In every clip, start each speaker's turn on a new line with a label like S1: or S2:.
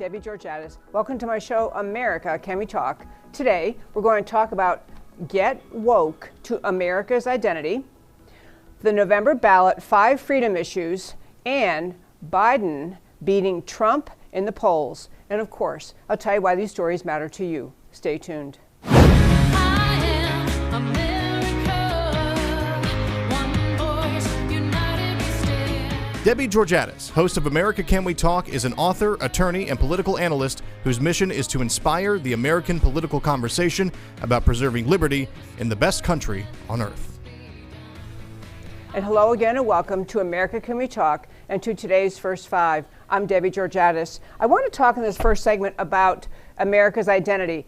S1: Debbie Georgatos. Welcome to my show, America, Can We Talk? Today, we're going to talk about Get Woke to America's Identity, the November ballot, 5 freedom issues, and Biden beating Trump in the polls. And of course, I'll tell you why these stories matter to you. Stay tuned.
S2: Debbie Georgatos, host of America Can We Talk, is an author, attorney, and political analyst whose mission is to inspire the American political conversation about preserving liberty in the best country on earth.
S1: And hello again and welcome to America Can We Talk and to today's First Five. I'm Debbie Georgatos. I want to talk in this first segment about America's identity.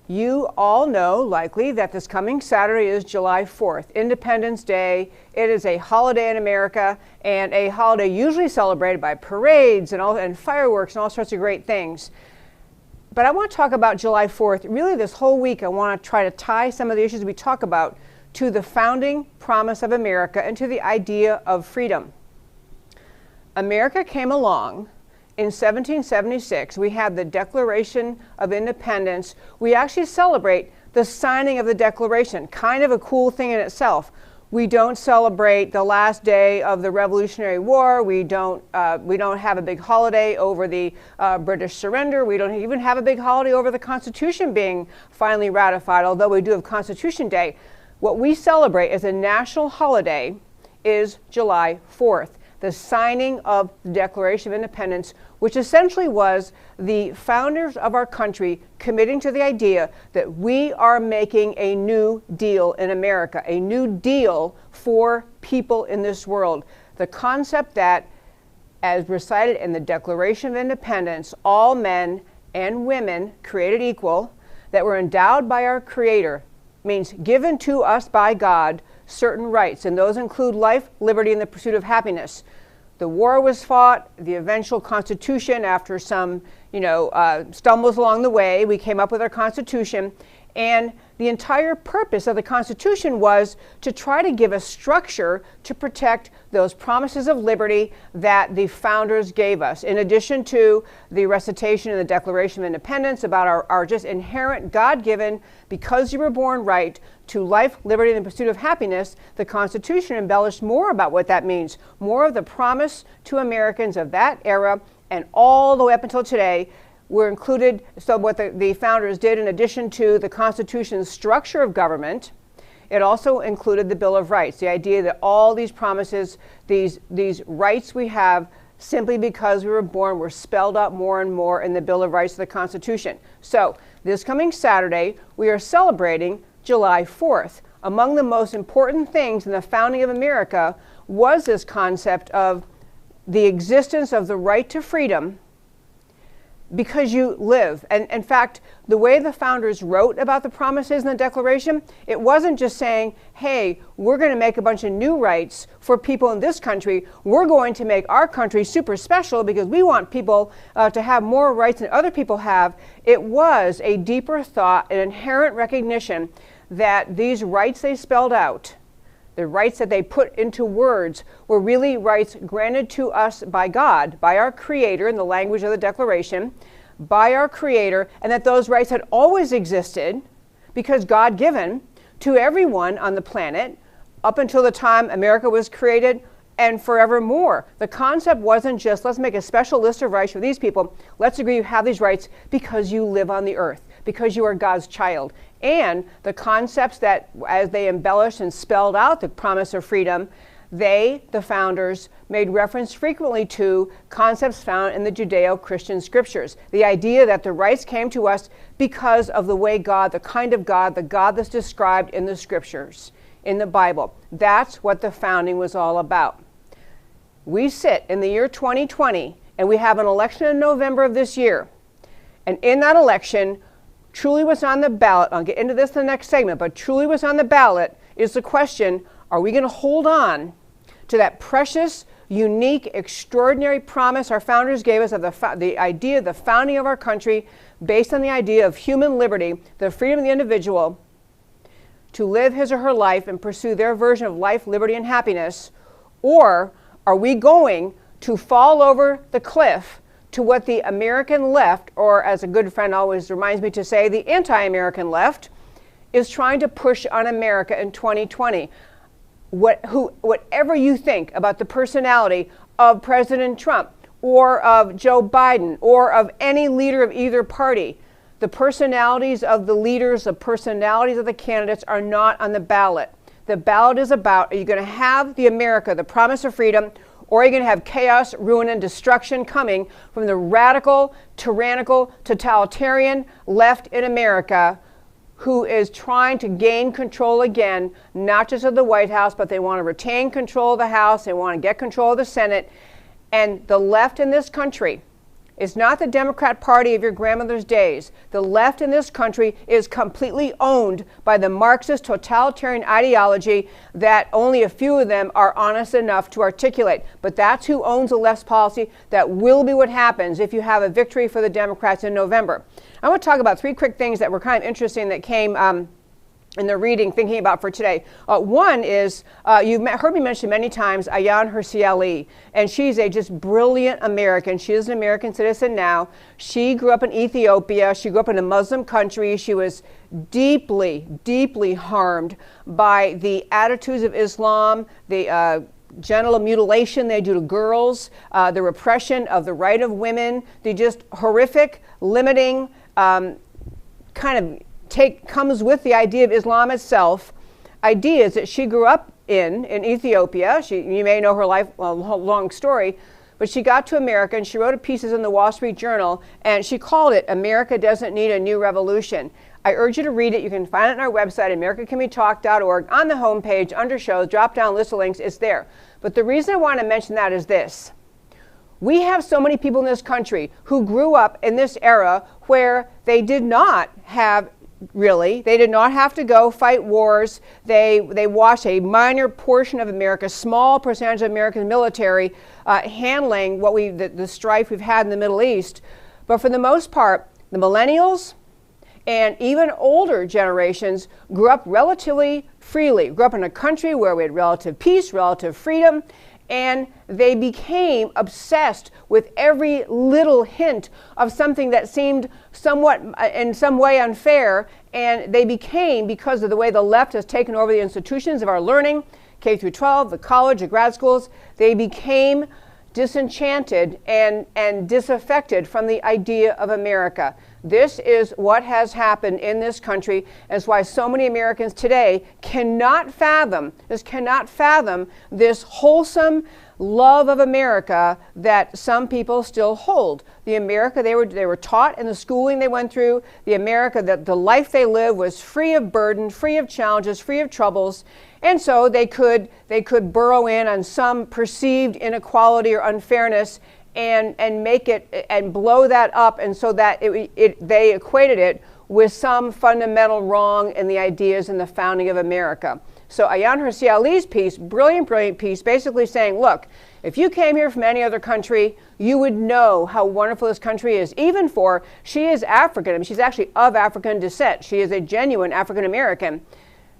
S1: You all know, likely, that this coming Saturday is July 4th, Independence Day. It is a holiday in America, and a holiday usually celebrated by parades and fireworks and all sorts of great things. But I want to talk about July 4th. Really, this whole week, I want to try to tie some of the issues we talk about to the founding promise of America and to the idea of freedom. America came along in 1776. We had the Declaration of Independence. We actually celebrate the signing of the Declaration, kind of a cool thing in itself. We don't celebrate the last day of the Revolutionary War. We don't have a big holiday over the British surrender. We don't even have a big holiday over the Constitution being finally ratified, although we do have Constitution Day. What we celebrate as a national holiday is July 4th. The signing of the Declaration of Independence, which essentially was the founders of our country committing to the idea that we are making a new deal in America, a new deal for people in this world. The concept that, as recited in the Declaration of Independence, all men and women created equal, that were endowed by our Creator, means given to us by God certain rights, and those include life, liberty, and the pursuit of happiness. The war was fought, the eventual Constitution, after some, stumbles along the way, we came up with our Constitution, and the entire purpose of the Constitution was to try to give a structure to protect those promises of liberty that the founders gave us, in addition to the recitation in the Declaration of Independence about our just inherent God-given, because you were born right, to life, liberty, and the pursuit of happiness. The Constitution embellished more about what that means, more of the promise to Americans of that era and all the way up until today were included. So what the founders did, in addition to the Constitution's structure of government, it also included the Bill of Rights, the idea that all these promises, these rights we have simply because we were born, were spelled out more and more in the Bill of Rights of the Constitution. So this coming Saturday, we are celebrating July 4th. Among the most important things in the founding of America was this concept of the existence of the right to freedom because you live. And in fact, the way the founders wrote about the promises in the Declaration, it wasn't just saying, hey, we're going to make a bunch of new rights for people in this country. We're going to make our country super special because we want people to have more rights than other people have. It was a deeper thought, an inherent recognition that these rights they spelled out, the rights that they put into words, were really rights granted to us by God, by our Creator, in the language of the Declaration, by our Creator, and that those rights had always existed because God given to everyone on the planet up until the time America was created and forevermore. The concept wasn't just, let's make a special list of rights for these people. Let's agree you have these rights because you live on the earth, because you are God's child. And the concepts that, as they embellished and spelled out the promise of freedom, they, the founders, made reference frequently to concepts found in the Judeo-Christian scriptures. The idea that the rights came to us because of the way God, the kind of God, the God that's described in the scriptures, in the Bible. That's what the founding was all about. We sit in the year 2020, and we have an election in November of this year. And in that election, truly what's on the ballot, I'll get into this in the next segment, but truly what's on the ballot is the question, are we going to hold on to that precious, unique, extraordinary promise our founders gave us of the idea of the founding of our country based on the idea of human liberty, the freedom of the individual to live his or her life and pursue their version of life, liberty, and happiness? Or are we going to fall over the cliff to what the American left, or as a good friend always reminds me to say, the anti-American left, is trying to push on America in 2020. Whatever you think about the personality of President Trump or of Joe Biden or of any leader of either party, the personalities of the leaders, the personalities of the candidates are not on the ballot. The ballot is about, are you going to have the America, the promise of freedom, or are you going to have chaos, ruin, and destruction coming from the radical, tyrannical, totalitarian left in America who is trying to gain control again, not just of the White House, but they want to retain control of the House, they want to get control of the Senate. And the left in this country is not the Democrat Party of your grandmother's days. The left in this country is completely owned by the Marxist totalitarian ideology that only a few of them are honest enough to articulate. But that's who owns the left's policy. That will be what happens if you have a victory for the Democrats in November. I want to talk about three quick things that were kind of interesting that came in the reading, thinking about for today. One is, you've heard me mention many times, Ayaan Hirsi Ali, and she's a just brilliant American. She is an American citizen now. She grew up in Ethiopia. She grew up in a Muslim country. She was deeply, deeply harmed by the attitudes of Islam, the genital mutilation they do to girls, the repression of the right of women, the just horrific, limiting comes with the idea of Islam itself, ideas that she grew up in Ethiopia. You may know her life, long story, but she got to America and she wrote pieces in the Wall Street Journal, and she called it "America Doesn't Need a New Revolution." I urge you to read it. You can find it on our website, americacanwetalk.org. On the homepage, under shows, drop down list of links, it's there. But the reason I want to mention that is this. We have so many people in this country who grew up in this era where they did not have they did not have to go fight wars. They watched a minor portion of America, small percentage of American military handling the strife we've had in the Middle East. But for the most part, the millennials and even older generations grew up relatively freely, grew up in a country where we had relative peace, relative freedom, and they became obsessed with every little hint of something that seemed somewhat, in some way, unfair. And they became, because of the way the left has taken over the institutions of our learning, K through 12, the college, the grad schools, they became disenchanted and disaffected from the idea of America. This is what has happened in this country, and it's why so many Americans today cannot fathom this wholesome love of America that some people still hold. The America they were taught in the schooling they went through, the America that the life they lived was free of burden, free of challenges, free of troubles, and so they could burrow in on some perceived inequality or unfairness and make it and blow that up, and so that they equated it with some fundamental wrong in the ideas in the founding of America. So Ayaan Hirsi Ali's piece, brilliant piece, basically saying, look, if you came here from any other country, you would know how wonderful this country is. She is African. I mean, she's actually of African descent. She is a genuine African American.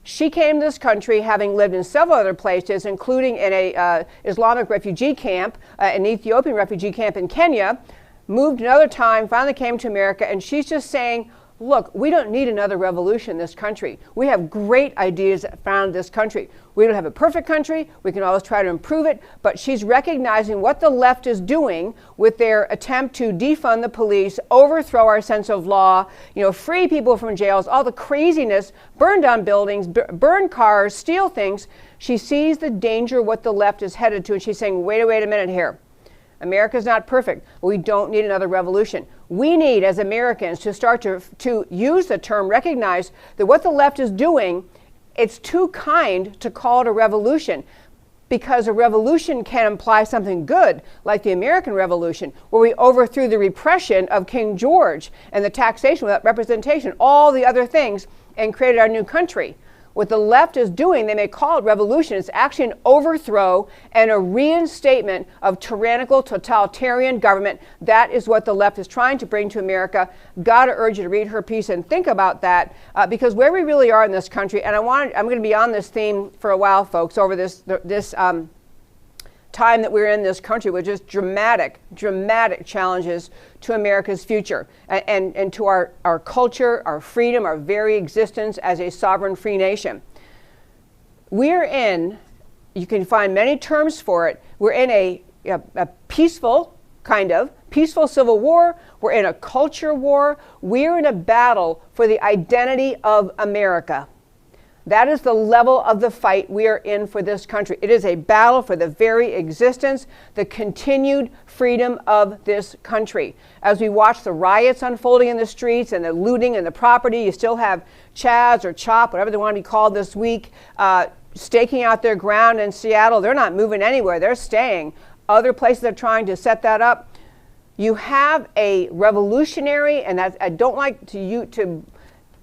S1: She came to this country having lived in several other places, including in a Islamic refugee camp, an Ethiopian refugee camp in Kenya, moved another time, finally came to America, and she's just saying, look, we don't need another revolution in this country. We have great ideas that found this country. We don't have a perfect country. We can always try to improve it. But she's recognizing what the left is doing with their attempt to defund the police, overthrow our sense of law, free people from jails, all the craziness, burn down buildings, burn cars, steal things. She sees the danger what the left is headed to, and she's saying, wait a minute here. America's not perfect. We don't need another revolution. We need, as Americans, to start to use the term, recognize that what the left is doing, it's too kind to call it a revolution, because a revolution can imply something good, like the American Revolution, where we overthrew the repression of King George and the taxation without representation, all the other things, and created our new country. What the left is doing, they may call it revolution, it's actually an overthrow and a reinstatement of tyrannical, totalitarian government. That is what the left is trying to bring to America. Gotta urge you to read her piece and think about that, because where we really are in this country, and I'm going to be on this theme for a while, folks, over this time that we're in this country with just dramatic challenges to America's future and to our culture, our freedom, our very existence as a sovereign free nation. We're in, you can find many terms for it, we're in a peaceful, peaceful civil war. We're in a culture war. We're in a battle for the identity of America. That is the level of the fight we are in for this country. It is a battle for the very existence, the continued freedom of this country. As we watch the riots unfolding in the streets and the looting and the property, you still have Chaz or CHOP, whatever they want to be called this week, staking out their ground in Seattle. They're not moving anywhere. They're staying. Other places are trying to set that up. You have a revolutionary, and I don't like to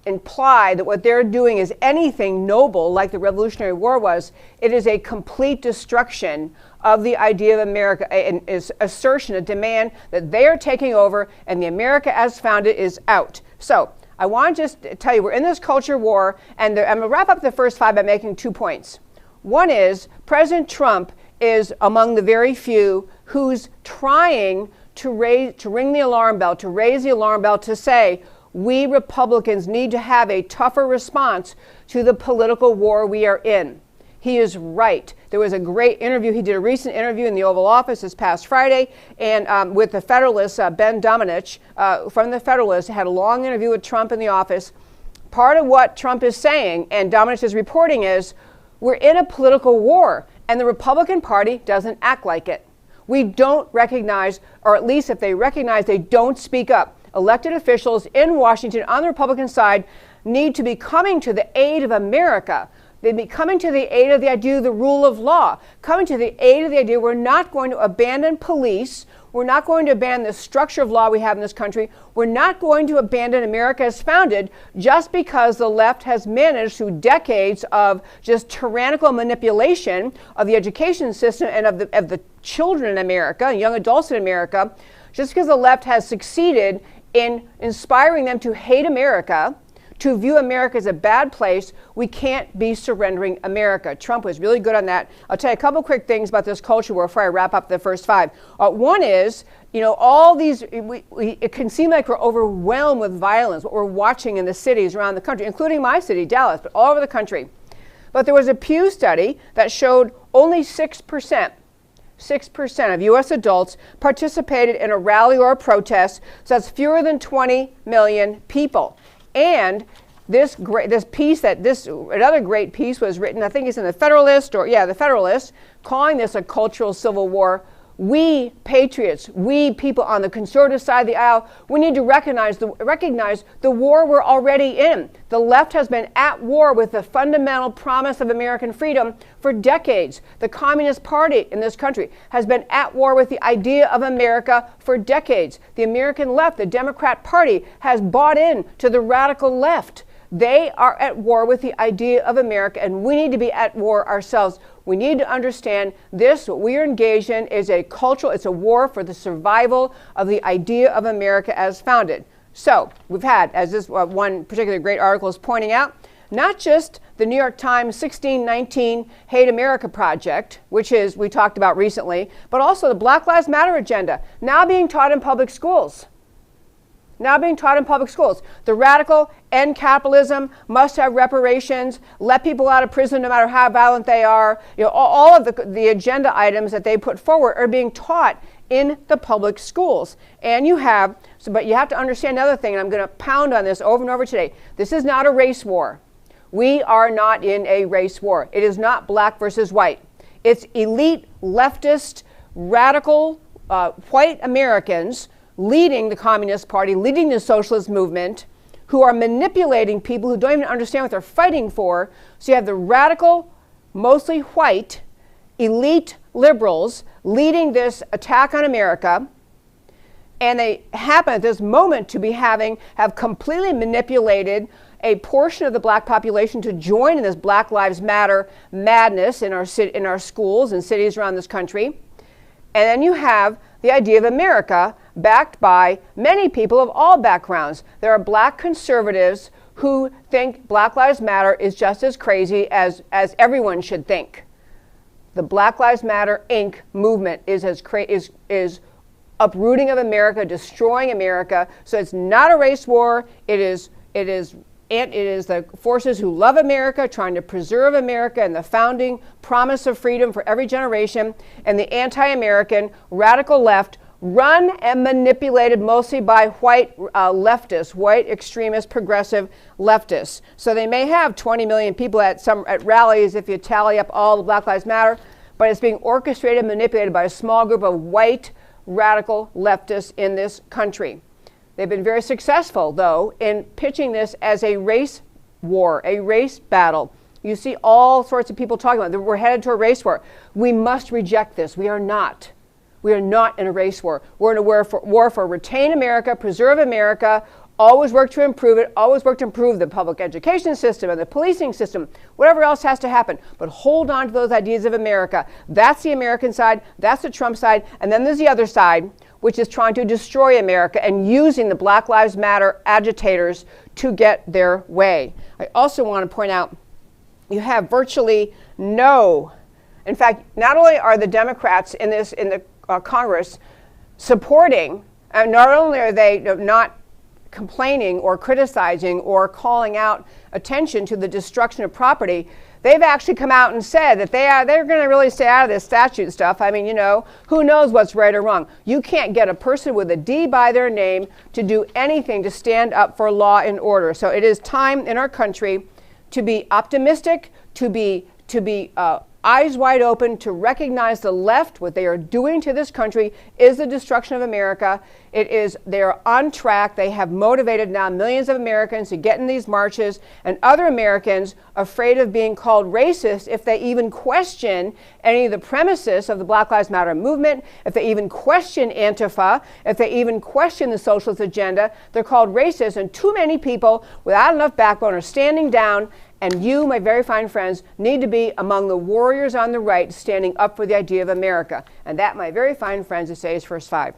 S1: imply that what they're doing is anything noble like the Revolutionary War was. It is a complete destruction of the idea of America, an assertion, a demand that they are taking over and the America as founded is out. So I want to just tell you, we're in this culture war, and I'm going to wrap up the first 5 by making 2 points. One is President Trump is among the very few who's trying to ring the alarm bell, to raise the alarm bell, to say, we Republicans need to have a tougher response to the political war we are in. He is right. There was a great interview. He did a recent interview in the Oval Office this past Friday, and with the Federalist, Ben Domenech from the Federalist, had a long interview with Trump in the office. Part of what Trump is saying, and Domenech is reporting, is we're in a political war, and the Republican Party doesn't act like it. We don't recognize, or at least if they recognize, they don't speak up. Elected officials in Washington on the Republican side need to be coming to the aid of America. They'd be coming to the aid of the idea of the rule of law, coming to the aid of the idea we're not going to abandon police. We're not going to abandon the structure of law we have in this country. We're not going to abandon America as founded just because the left has managed through decades of just tyrannical manipulation of the education system and of the children in America, young adults in America. Just because the left has succeeded in inspiring them to hate America, to view America as a bad place, we can't be surrendering America. Trump was really good on that. I'll tell you a couple quick things about this culture war before I wrap up the first 5. One is, all these, it can seem like we're overwhelmed with violence, what we're watching in the cities around the country, including my city, Dallas, but all over the country. But there was a Pew study that showed only 6% of U.S. adults participated in a rally or a protest, so that's fewer than 20 million people. And another great piece was written, I think it's in the Federalist, the Federalist, calling this a cultural civil war. We patriots, we people on the conservative side of the aisle, we need to recognize the war we're already in. The left has been at war with the fundamental promise of American freedom for decades. The Communist Party in this country has been at war with the idea of America for decades. The American left, the Democrat Party, has bought in to the radical left. They are at war with the idea of America, and we need to be at war ourselves. We need to understand this, what we are engaged in, is it's a war for the survival of the idea of America as founded. So we've had, as this one particular great article is pointing out, not just the New York Times 1619 Hate America Project, which we talked about recently, but also the Black Lives Matter agenda, now being taught in public schools. The radical end capitalism, must have reparations, let people out of prison no matter how violent they are. All of the agenda items that they put forward are being taught in the public schools. But you have to understand another thing, and I'm going to pound on this over and over today. This is not a race war. We are not in a race war. It is not black versus white. It's elite, leftist, radical, white Americans leading the Communist Party, leading the socialist movement, who are manipulating people who don't even understand what they're fighting for. So you have the radical, mostly white, elite liberals leading this attack on America, and they happen at this moment to have completely manipulated a portion of the black population to join in this Black Lives Matter madness in our schools and cities around this country. And then you have the idea of America backed by many people of all backgrounds. There are black conservatives who think Black Lives Matter is just as crazy as everyone should think. The Black Lives Matter Inc. movement is uprooting of America, destroying America. So it's not a race war. It is the forces who love America, trying to preserve America and the founding promise of freedom for every generation, and the anti-American radical left, run and manipulated mostly by white leftists, white extremist progressive leftists. So they may have 20 million people at rallies if you tally up all the Black Lives Matter, but it's being orchestrated and manipulated by a small group of white radical leftists in this country. They've been very successful, though, in pitching this as a race war, a race battle. You see all sorts of people talking about it. We're headed to a race war. We must reject this. We are not. We are not in a race war. We're in a war for retain America, preserve America, always work to improve it, always work to improve the public education system and the policing system, whatever else has to happen. But hold on to those ideas of America. That's the American side, that's the Trump side, and then there's the other side, which is trying to destroy America and using the Black Lives Matter agitators to get their way. I also want to point out you have virtually no, in fact, not only are the Democrats in the Congress supporting, and not only are they not complaining or criticizing or calling out attention to the destruction of property, they've actually come out and said that they're going to really stay out of this statute stuff. I mean, you know, who knows what's right or wrong? You can't get a person with a D by their name to do anything to stand up for law and order. So it is time in our country to be optimistic, to be eyes wide open, to recognize the left. What they are doing to this country is the destruction of America. They are on track. They have motivated now millions of Americans to get in these marches, and other Americans afraid of being called racist if they even question any of the premises of the Black Lives Matter movement, if they even question Antifa, if they even question the socialist agenda, they're called racist. And too many people without enough backbone are standing down. And you, my very fine friends, need to be among the warriors on the right standing up for the idea of America. And that, my very fine friends, is today's First Five.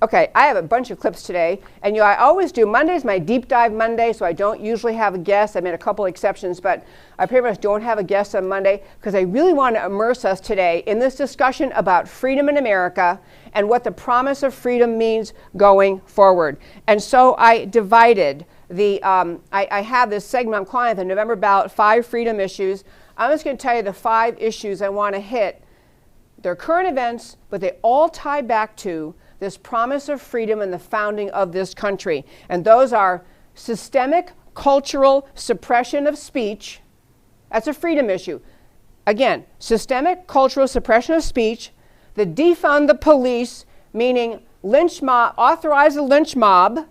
S1: Okay, I have a bunch of clips today. And I always do. Monday's my deep dive Monday, so I don't usually have a guest. I made a couple exceptions, but I pretty much don't have a guest on Monday because I really want to immerse us today in this discussion about freedom in America and what the promise of freedom means going forward. And so I divided I have this segment I'm calling it the November Ballot 5 Freedom Issues. I'm just going to tell you the 5 issues I want to hit. They're current events, but they all tie back to this promise of freedom and the founding of this country. And those are systemic cultural suppression of speech. That's a freedom issue. Again, systemic cultural suppression of speech, the defund the police, meaning lynch mob, authorize a lynch mob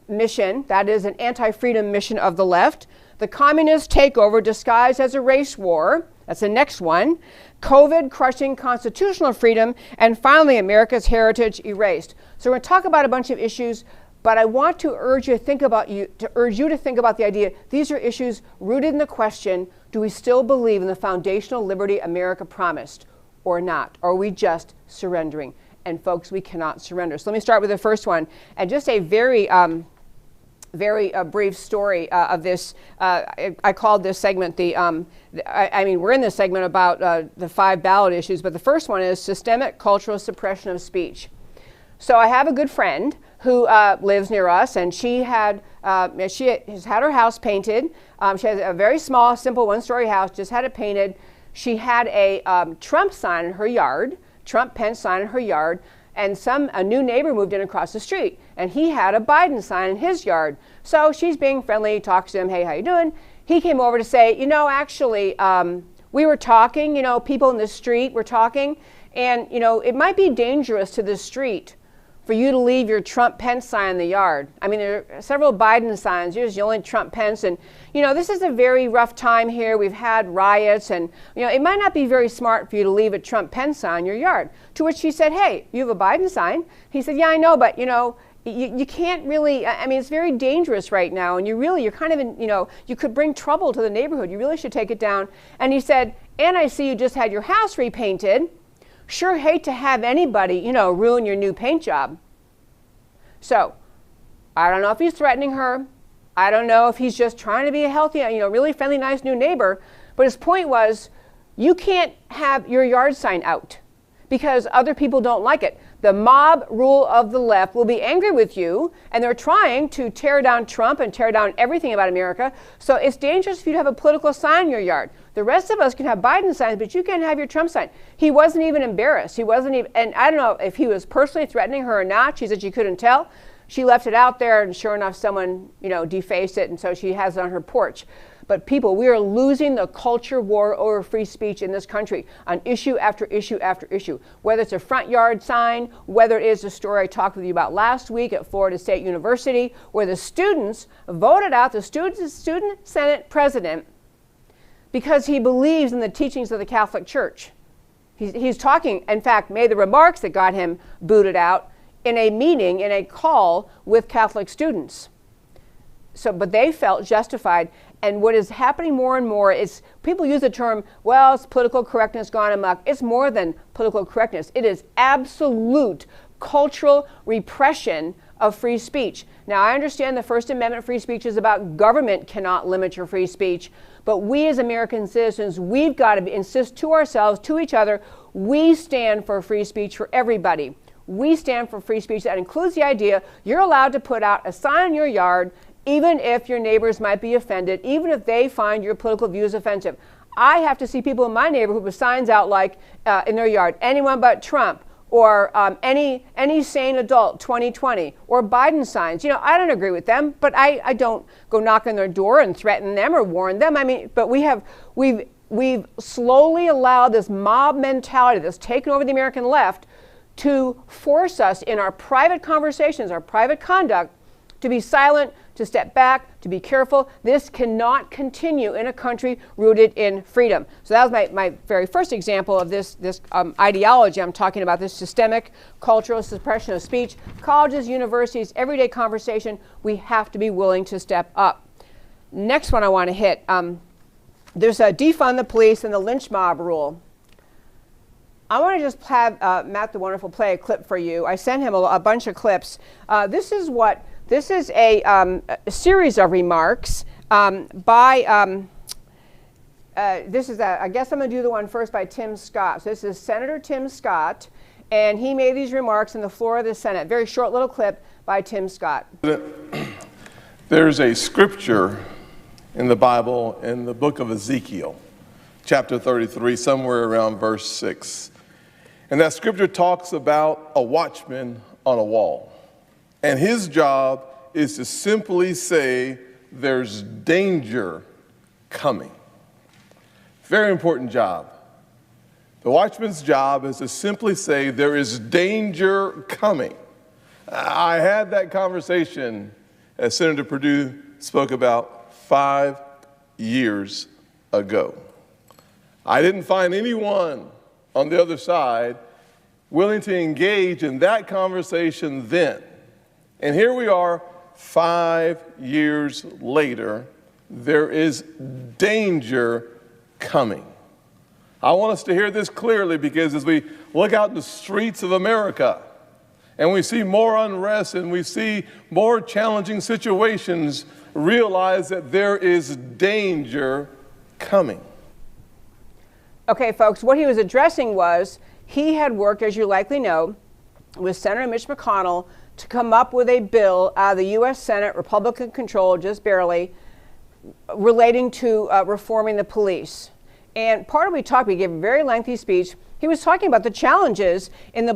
S1: mission, that is an anti-freedom mission of the left, the communist takeover disguised as a race war, that's the next one, COVID crushing constitutional freedom, and finally America's heritage erased. So we're going to talk about a bunch of issues, but I want to urge you to think about the idea these are issues rooted in the question, do we still believe in the foundational liberty America promised or not? Or are we just surrendering? And folks, we cannot surrender. So let me start with the first one, and just a very brief story of this. I called this segment we're in this segment about the 5 ballot issues, but the first one is systemic cultural suppression of speech. So I have a good friend who lives near us, and she has had her house painted. She has a very small, simple one-story house, just had it painted. She had a Trump sign in her yard, Trump Pence sign in her yard, and a new neighbor moved in across the street, and he had a Biden sign in his yard. So she's being friendly, talks to him, hey, how you doing? He came over to say, actually, we were talking, people in the street were talking, and, it might be dangerous to the street for you to leave your Trump Pence sign in the yard. I mean, there are several Biden signs, yours the only Trump Pence, and, this is a very rough time here. We've had riots, and, it might not be very smart for you to leave a Trump Pence sign in your yard. To which she said, hey, you have a Biden sign? He said, yeah, I know, but, you can't really, it's very dangerous right now, and you're kind of in, you could bring trouble to the neighborhood. You really should take it down. And he said, and I see you just had your house repainted. Sure hate to have anybody, ruin your new paint job. So, I don't know if he's threatening her. I don't know if he's just trying to be a healthy, really friendly, nice new neighbor. But his point was, you can't have your yard sign out because other people don't like it. The mob rule of the left will be angry with you, and they're trying to tear down Trump and tear down everything about America. So it's dangerous for you to have a political sign in your yard. The rest of us can have Biden signs, but you can't have your Trump sign. He wasn't even embarrassed. He wasn't even, and I don't know if he was personally threatening her or not. She said she couldn't tell. She left it out there, and sure enough, someone, defaced it, and so she has it on her porch. But people, we are losing the culture war over free speech in this country on issue after issue after issue. Whether it's a front yard sign, whether it is a story I talked with you about last week at Florida State University, where the students voted out the student senate president because he believes in the teachings of the Catholic Church. He's talking, in fact, made the remarks that got him booted out in a meeting, in a call with Catholic students. But they felt justified. And what is happening more and more is people use the term, well, it's political correctness gone amok. It's more than political correctness. It is absolute cultural repression of free speech. Now, I understand the First Amendment free speech is about government cannot limit your free speech, but we as American citizens, we've got to insist to ourselves, to each other, we stand for free speech for everybody. We stand for free speech. That includes the idea you're allowed to put out a sign in your yard even if your neighbors might be offended, even if they find your political views offensive. I have to see people in my neighborhood with signs out like in their yard, anyone but Trump, or any sane adult 2020, or Biden signs. I don't agree with them, but I don't go knock on their door and threaten them or warn them. But we've slowly allowed this mob mentality that's taken over the American left to force us in our private conversations, our private conduct, to be silent, to step back, to be careful. This cannot continue in a country rooted in freedom. So that was my very first example of this ideology I'm talking about, this systemic cultural suppression of speech. Colleges, universities, everyday conversation, we have to be willing to step up. Next one I want to hit, there's a defund the police and the lynch mob rule. I want to just have Matt the Wonderful play a clip for you. I sent him a bunch of clips. This is a series of remarks by, I guess I'm going to do the one first by Tim Scott. So this is Senator Tim Scott, and he made these remarks on the floor of the Senate. Very short little clip by Tim Scott.
S3: There's a scripture in the Bible in the book of Ezekiel, chapter 33, somewhere around verse 6. And that scripture talks about a watchman on a wall. And his job is to simply say, there's danger coming. Very important job. The watchman's job is to simply say, there is danger coming. I had that conversation, as Senator Perdue spoke about, 5 years ago. I didn't find anyone on the other side willing to engage in that conversation then. And here we are 5 years later, there is danger coming. I want us to hear this clearly, because as we look out in the streets of America and we see more unrest and we see more challenging situations, realize that there is danger coming.
S1: Okay, folks, what he was addressing was he had worked, as you likely know, with Senator Mitch McConnell to come up with a bill out of the U.S. Senate, Republican controlled, just barely, relating to reforming the police. And part of we gave a very lengthy speech. He was talking about the challenges in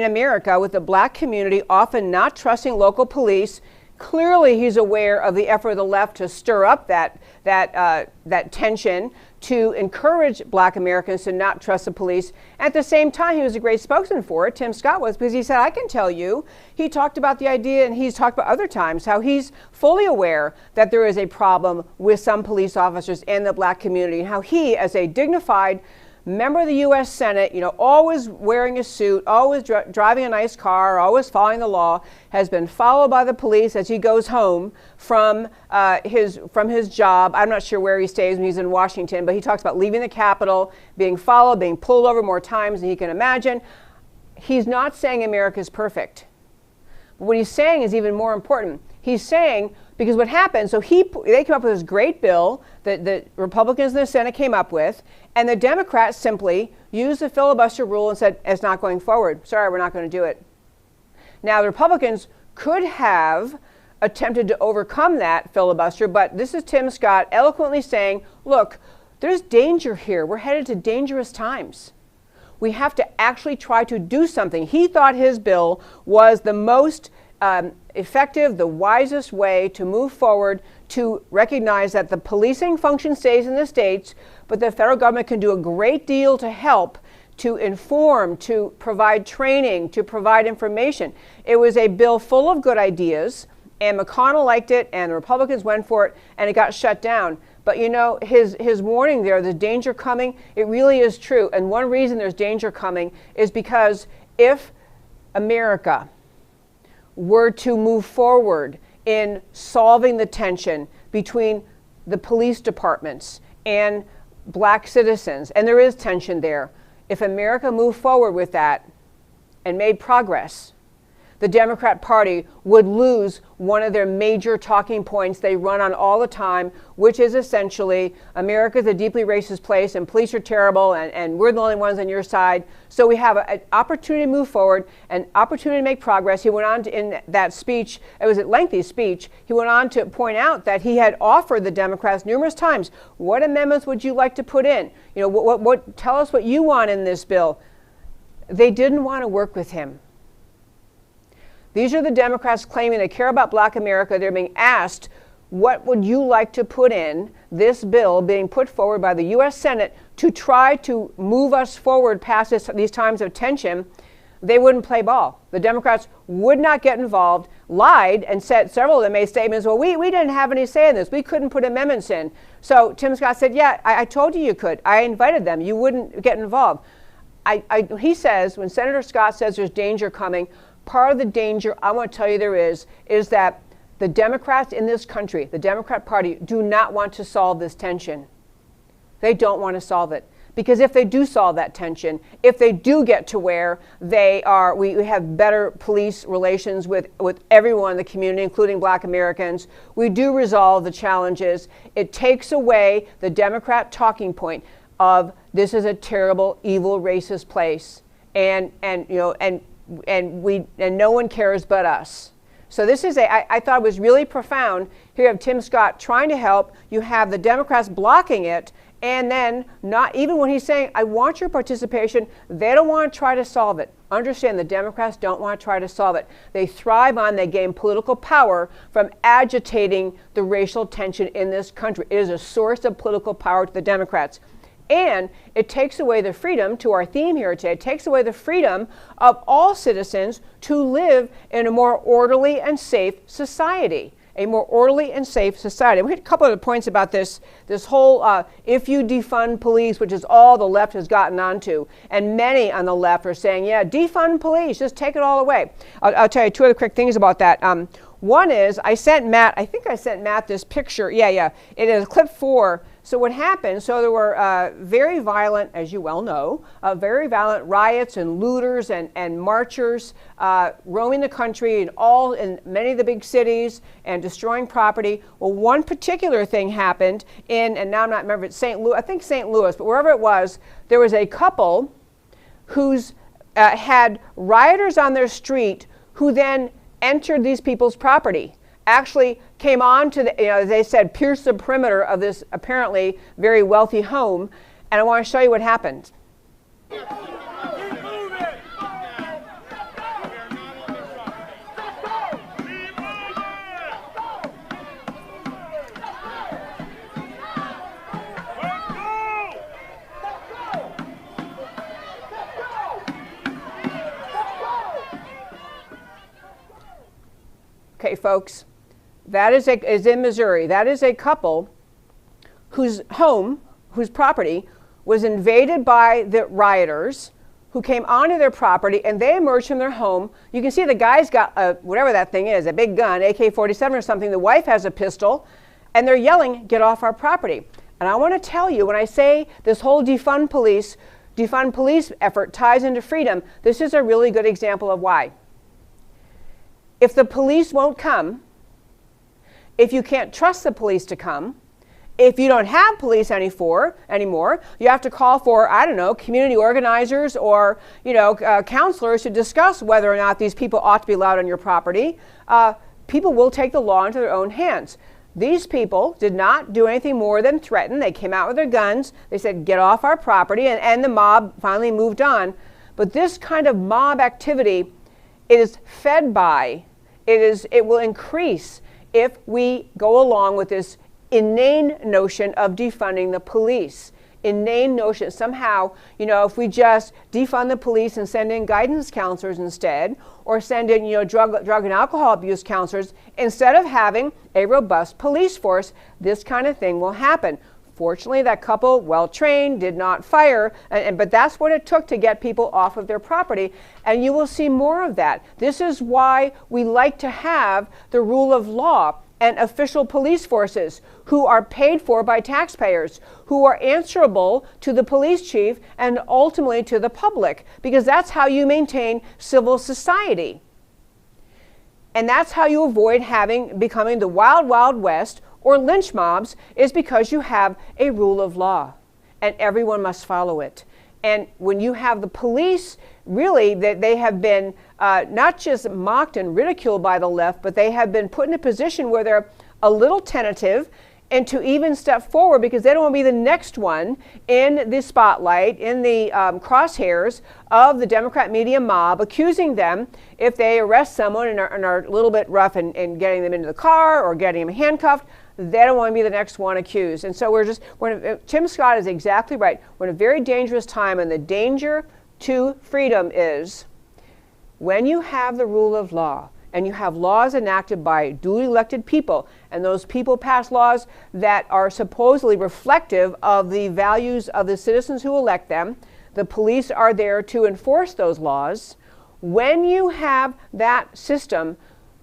S1: America with the black community often not trusting local police. Clearly, he's aware of the effort of the left to stir up that tension, to encourage black Americans to not trust the police. At the same time, he was a great spokesman for it, Tim Scott was, because he said, I can tell you, he talked about the idea, and he's talked about other times, how he's fully aware that there is a problem with some police officers in the black community, and how he, as a dignified member of the U.S. Senate, always wearing a suit, always driving a nice car, always following the law, has been followed by the police as he goes home from his job. I'm not sure where he stays when he's in Washington, but he talks about leaving the Capitol, being followed, being pulled over more times than he can imagine. He's not saying America's perfect. But what he's saying is even more important. He's saying Because what happened, so they came up with this great bill that the Republicans in the Senate came up with, and the Democrats simply used the filibuster rule and said, it's not going forward. Sorry, we're not going to do it. Now, the Republicans could have attempted to overcome that filibuster, but this is Tim Scott eloquently saying, look, there's danger here. We're headed to dangerous times. We have to actually try to do something. He thought his bill was the most effective, the wisest way to move forward to recognize that the policing function stays in the states, but the federal government can do a great deal to help, to inform, to provide training, to provide information. It was a bill full of good ideas, and McConnell liked it, and the Republicans went for it, and it got shut down. But you know, his warning there, the danger coming, it really is true. And one reason there's danger coming is because if America were to move forward in solving the tension between the police departments and black citizens, and there is tension there, if America moved forward with that and made progress, the Democrat Party would lose one of their major talking points they run on all the time, which is essentially America's a deeply racist place and police are terrible and we're the only ones on your side. So we have an opportunity to move forward, an opportunity to make progress. He went on to, in that speech, it was a lengthy speech, he went on to point out that he had offered the Democrats numerous times, what amendments would you like to put in? You know, tell us what you want in this bill. They didn't want to work with him. These are the Democrats claiming they care about black America. They're being asked, what would you like to put in this bill being put forward by the U.S. Senate to try to move us forward past these times of tension? They wouldn't play ball. The Democrats would not get involved, lied, and said, several of them made statements, well, we didn't have any say in this. We couldn't put amendments in. So Tim Scott said, yeah, I told you could. I invited them. You wouldn't get involved. He says, when Senator Scott says there's danger coming, part of the danger I want to tell you there is that the Democrats in this country, the Democrat Party, do not want to solve this tension. They don't want to solve it. Because if they do solve that tension, if they do get to where we have better police relations with everyone in the community, including black Americans, we do resolve the challenges, it takes away the Democrat talking point of this is a terrible, evil, racist place. And no one cares but us. So this is I thought it was really profound. Here you have Tim Scott trying to help. You have the Democrats blocking it, and then not even when he's saying, I want your participation, they don't want to try to solve it. Understand, the Democrats don't want to try to solve it. They thrive on, they gain political power from agitating the racial tension in this country. It is a source of political power to the Democrats. And it takes away the freedom, to our theme here today, it takes away the freedom of all citizens to live in a more orderly and safe society. A more orderly and safe society. We had a couple of points about this whole if you defund police, which is all the left has gotten onto. And many on the left are saying, yeah, defund police, just take it all away. I'll tell you two other quick things about that. One is, I sent Matt this picture. Yeah, it is clip 4. So what happened, so there were very violent, as you well know, very violent riots and looters and marchers roaming the country in many of the big cities and destroying property. Well, one particular thing happened and now I'm not remembering, St. Louis, I think St. Louis, but wherever it was, there was a couple who's had rioters on their street who then entered these people's property. Actually came on to they said, pierce the perimeter of this apparently very wealthy home. And I want to show you what happened. Okay, folks. That is in Missouri. That is a couple whose property was invaded by the rioters who came onto their property, and they emerged from their home. You can see the guy's got whatever that thing is, a big gun, AK-47 or something. The wife has a pistol, and they're yelling, get off our property. And I want to tell you, when I say this whole defund police effort ties into freedom, this is a really good example of why. If the police won't come, if you can't trust the police to come, if you don't have police anymore, you have to call for, I don't know, community organizers or, counselors to discuss whether or not these people ought to be allowed on your property. People will take the law into their own hands. These people did not do anything more than threaten. They came out with their guns. They said, get off our property, and the mob finally moved on. But this kind of mob activity is fed by, it will increase if we go along with this inane notion of defunding the police. Inane notion. Somehow, if we just defund the police and send in guidance counselors instead, or send in, drug and alcohol abuse counselors, instead of having a robust police force, this kind of thing will happen. Fortunately, that couple, well-trained, did not fire, but that's what it took to get people off of their property, and you will see more of that. This is why we like to have the rule of law and official police forces who are paid for by taxpayers, who are answerable to the police chief and ultimately to the public, because that's how you maintain civil society. And that's how you avoid becoming the wild, wild west or lynch mobs, is because you have a rule of law and everyone must follow it. And when you have the police, really, that they have been not just mocked and ridiculed by the left, but they have been put in a position where they're a little tentative and to even step forward because they don't want to be the next one in the spotlight, in the crosshairs of the Democrat media mob, accusing them if they arrest someone and are a little bit rough in getting them into the car or getting them handcuffed. They don't want to be the next one accused. And so Tim Scott is exactly right. We're in a very dangerous time, and the danger to freedom is when you have the rule of law and you have laws enacted by duly elected people, and those people pass laws that are supposedly reflective of the values of the citizens who elect them. The police are there to enforce those laws. When you have that system,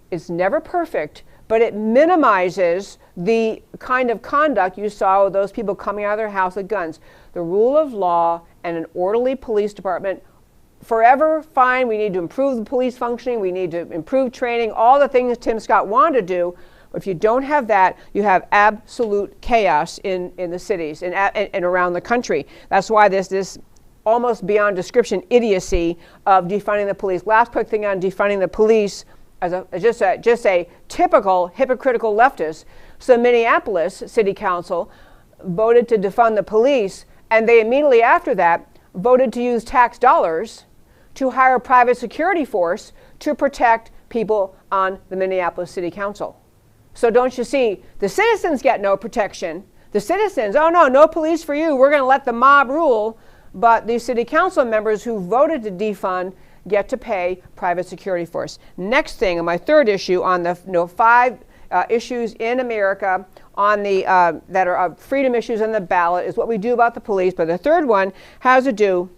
S1: it's never perfect, but it minimizes the kind of conduct you saw with those people coming out of their house with guns. The rule of law and an orderly police department, forever fine. We need to improve the police functioning. We need to improve training, all the things Tim Scott wanted to do. But if you don't have that, you have absolute chaos in the cities and around the country. That's why this almost beyond description idiocy of defunding the police. Last quick thing on defunding the police. As just a typical hypocritical leftist. So Minneapolis City Council voted to defund the police, and they immediately after that voted to use tax dollars to hire a private security force to protect people on the Minneapolis City Council. So don't you see, the citizens get no protection. The citizens, oh no police for you, we're going to let the mob rule. But these city council members who voted to defund get to pay private security force. Next thing, on my third issue on the 5 issues in America on the that are freedom issues on the ballot is what we do about the police. But the third one has to do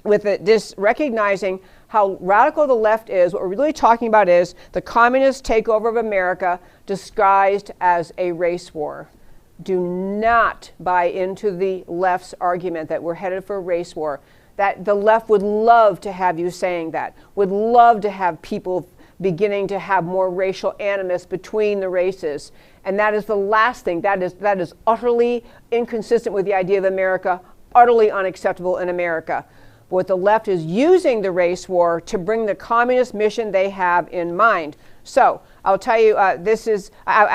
S1: with this recognizing how radical the left is. What we're really talking about is the communist takeover of America disguised as a race war. Do not buy into the left's argument that we're headed for a race war. That the left would love to have you saying that, would love to have people beginning to have more racial animus between the races. And that is the last thing. That is utterly inconsistent with the idea of America, utterly unacceptable in America. But what the left is using the race war to bring the communist mission they have in mind. So I'll tell you, I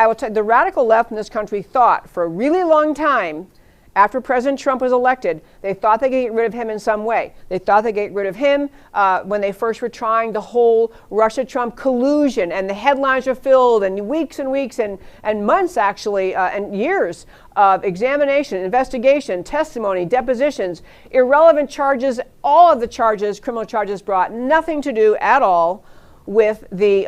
S1: will tell the radical left in this country thought for a really long time, after President Trump was elected, they thought they could get rid of him in some way. They thought they'd get rid of him when they first were trying the whole Russia-Trump collusion, and the headlines were filled, and weeks and weeks and months actually, and years of examination, investigation, testimony, depositions, irrelevant charges, all of the charges, criminal charges brought, nothing to do at all with the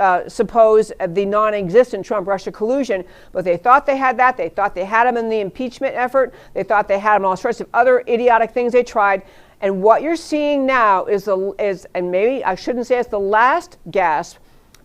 S1: the non-existent Trump-Russia collusion. But they thought they had that. They thought they had him in the impeachment effort. They thought they had him in all sorts of other idiotic things they tried. And what you're seeing now is and maybe I shouldn't say it's the last gasp,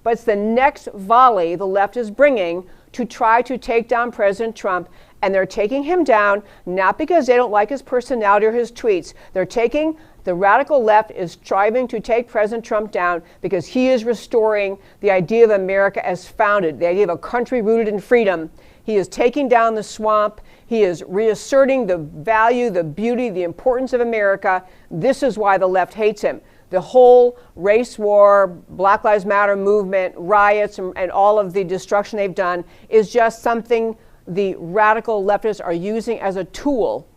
S1: but it's the next volley the left is bringing to try to take down President Trump. And they're taking him down not because they don't like his personality or his tweets. They're taking The radical left is striving to take President Trump down because he is restoring the idea of America as founded, the idea of a country rooted in freedom. He is taking down the swamp. He is reasserting the value, the beauty, the importance of America. This is why the left hates him. The whole race war, Black Lives Matter movement, riots, and all of the destruction they've done is just something the radical leftists are using as a tool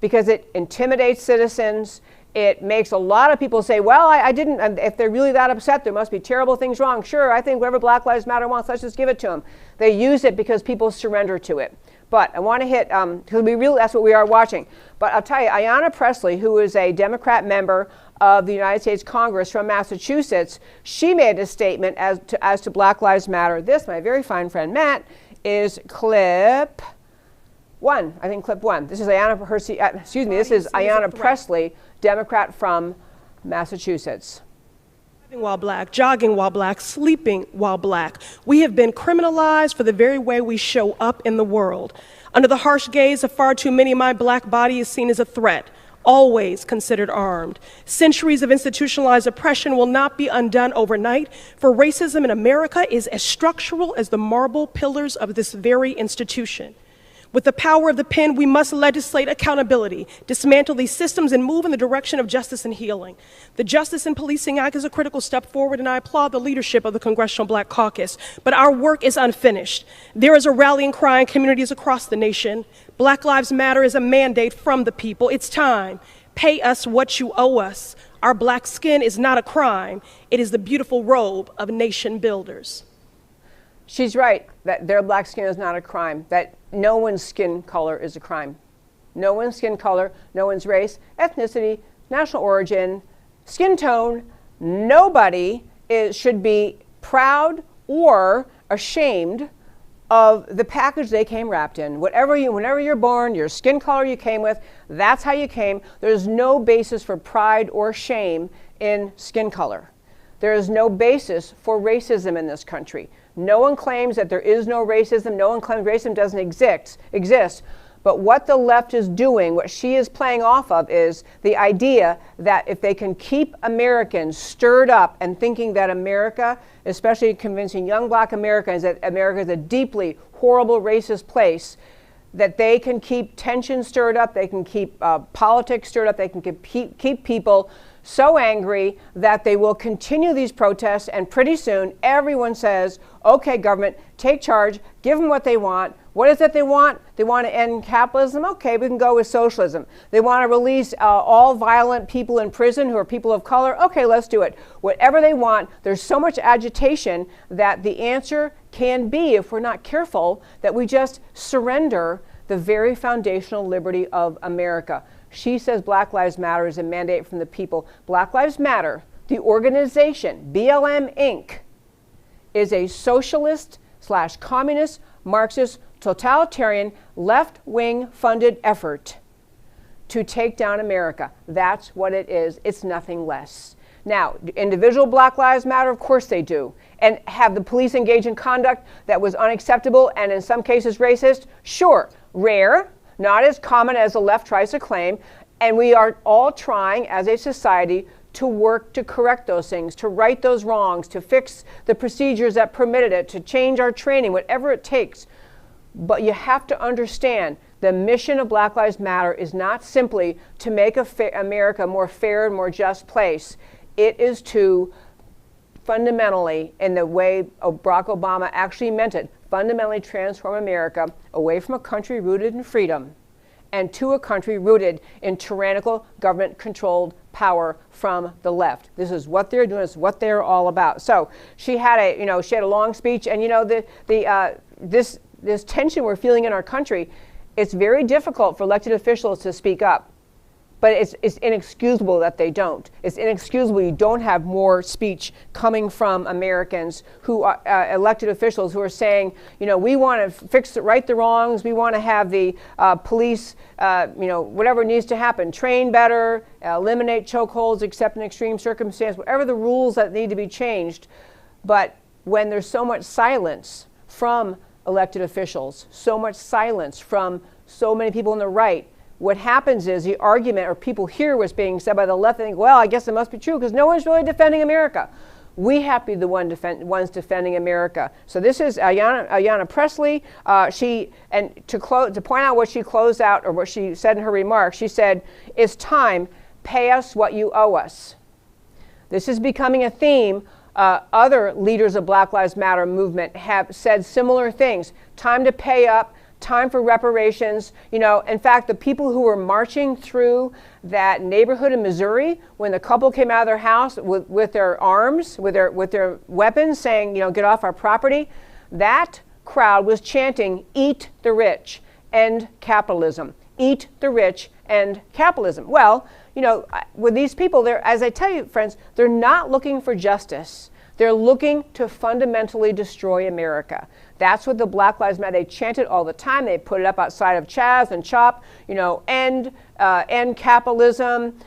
S1: because it intimidates citizens. It makes a lot of people say, well, I didn't, and if they're really that upset, there must be terrible things wrong. Sure, I think whatever Black Lives Matter wants, let's just give it to them. They use it because people surrender to it. But I want to hit, because that's what we are watching. But I'll tell you, Ayanna Pressley, who is a Democrat member of the United States Congress from Massachusetts, she made a statement as to Black Lives Matter. This, my very fine friend Matt, is clip 1. I think clip 1. This is this is Ayanna Pressley, Democrat from Massachusetts.
S4: While black, jogging while black, sleeping while black. We have been criminalized for the very way we show up in the world. Under the harsh gaze of far too many, my black body is seen as a threat, always considered armed. Centuries of institutionalized oppression will not be undone overnight, for racism in America is as structural as the marble pillars of this very institution. With the power of the pen, we must legislate accountability, dismantle these systems, and move in the direction of justice and healing. The Justice and Policing Act is a critical step forward, and I applaud the leadership of the Congressional Black Caucus. But our work is unfinished. There is a rallying cry in communities across the nation. Black Lives Matter is a mandate from the people. It's time. Pay us what you owe us. Our black skin is not a crime. It is the beautiful robe of nation builders.
S1: She's right that their black skin is not a crime, that no one's skin color is a crime. No one's skin color, no one's race, ethnicity, national origin, skin tone, nobody should be proud or ashamed of the package they came wrapped in. Whenever you're born, your skin color you came with, that's how you came. There's no basis for pride or shame in skin color. There is no basis for racism in this country. No one claims that there is no racism. No one claims racism doesn't exist. But what the left is doing, what she is playing off of, is the idea that if they can keep Americans stirred up and thinking that America, especially convincing young black Americans that America is a deeply horrible racist place, that they can keep tension stirred up, they can keep politics stirred up, they can keep people so angry that they will continue these protests, and pretty soon everyone says, okay, government, take charge, give them what they want. What is it they want? They want to end capitalism? Okay, we can go with socialism. They want to release all violent people in prison who are people of color? Okay, let's do it. Whatever they want, there's so much agitation that the answer can be, if we're not careful, that we just surrender the very foundational liberty of America. She says Black Lives Matter is a mandate from the people. Black Lives Matter, the organization, BLM Inc., is a socialist/communist, Marxist, totalitarian, left-wing funded effort to take down America. That's what it is. It's nothing less. Now, individual Black Lives Matter, of course they do. And have the police engage in conduct that was unacceptable and in some cases racist? Sure. Rare. Not as common as the left tries to claim, and we are all trying as a society to work to correct those things, to right those wrongs, to fix the procedures that permitted it, to change our training, whatever it takes. But you have to understand the mission of Black Lives Matter is not simply to make America a more fair and more just place. It is to fundamentally, in the way Barack Obama actually meant it, fundamentally transform America away from a country rooted in freedom and to a country rooted in tyrannical government-controlled power from the left. This is what they're doing. This is what they're all about. So she had a long speech, and this tension we're feeling in our country, it's very difficult for elected officials to speak up. But it's inexcusable that they don't. It's inexcusable you don't have more speech coming from Americans who are elected officials who are saying, we want to right the wrongs. We want to have the police, whatever needs to happen, train better, eliminate chokeholds except in extreme circumstances, whatever the rules that need to be changed. But when there's so much silence from elected officials, so much silence from so many people on the right, what happens is the argument, or people hear what's being said by the left and think, well, I guess it must be true because no one's really defending America. We have to be the ones defending America. So this is Ayanna Pressley. To point out what she closed out, or what she said in her remarks, she said, "It's time. Pay us what you owe us." This is becoming a theme. Other leaders of Black Lives Matter movement have said similar things. Time to pay up. Time for reparations. You know, in fact, the people who were marching through that neighborhood in Missouri, when the couple came out of their house with their arms, with their weapons, saying, you know, get off our property, that crowd was chanting, "Eat the rich, end capitalism. Eat the rich, end capitalism." Well, you know, with these people, as I tell you, friends, they're not looking for justice. They're looking to fundamentally destroy America. That's what the Black Lives Matter, they chant it all the time. They put it up outside of Chaz and Chop, you know, end capitalism.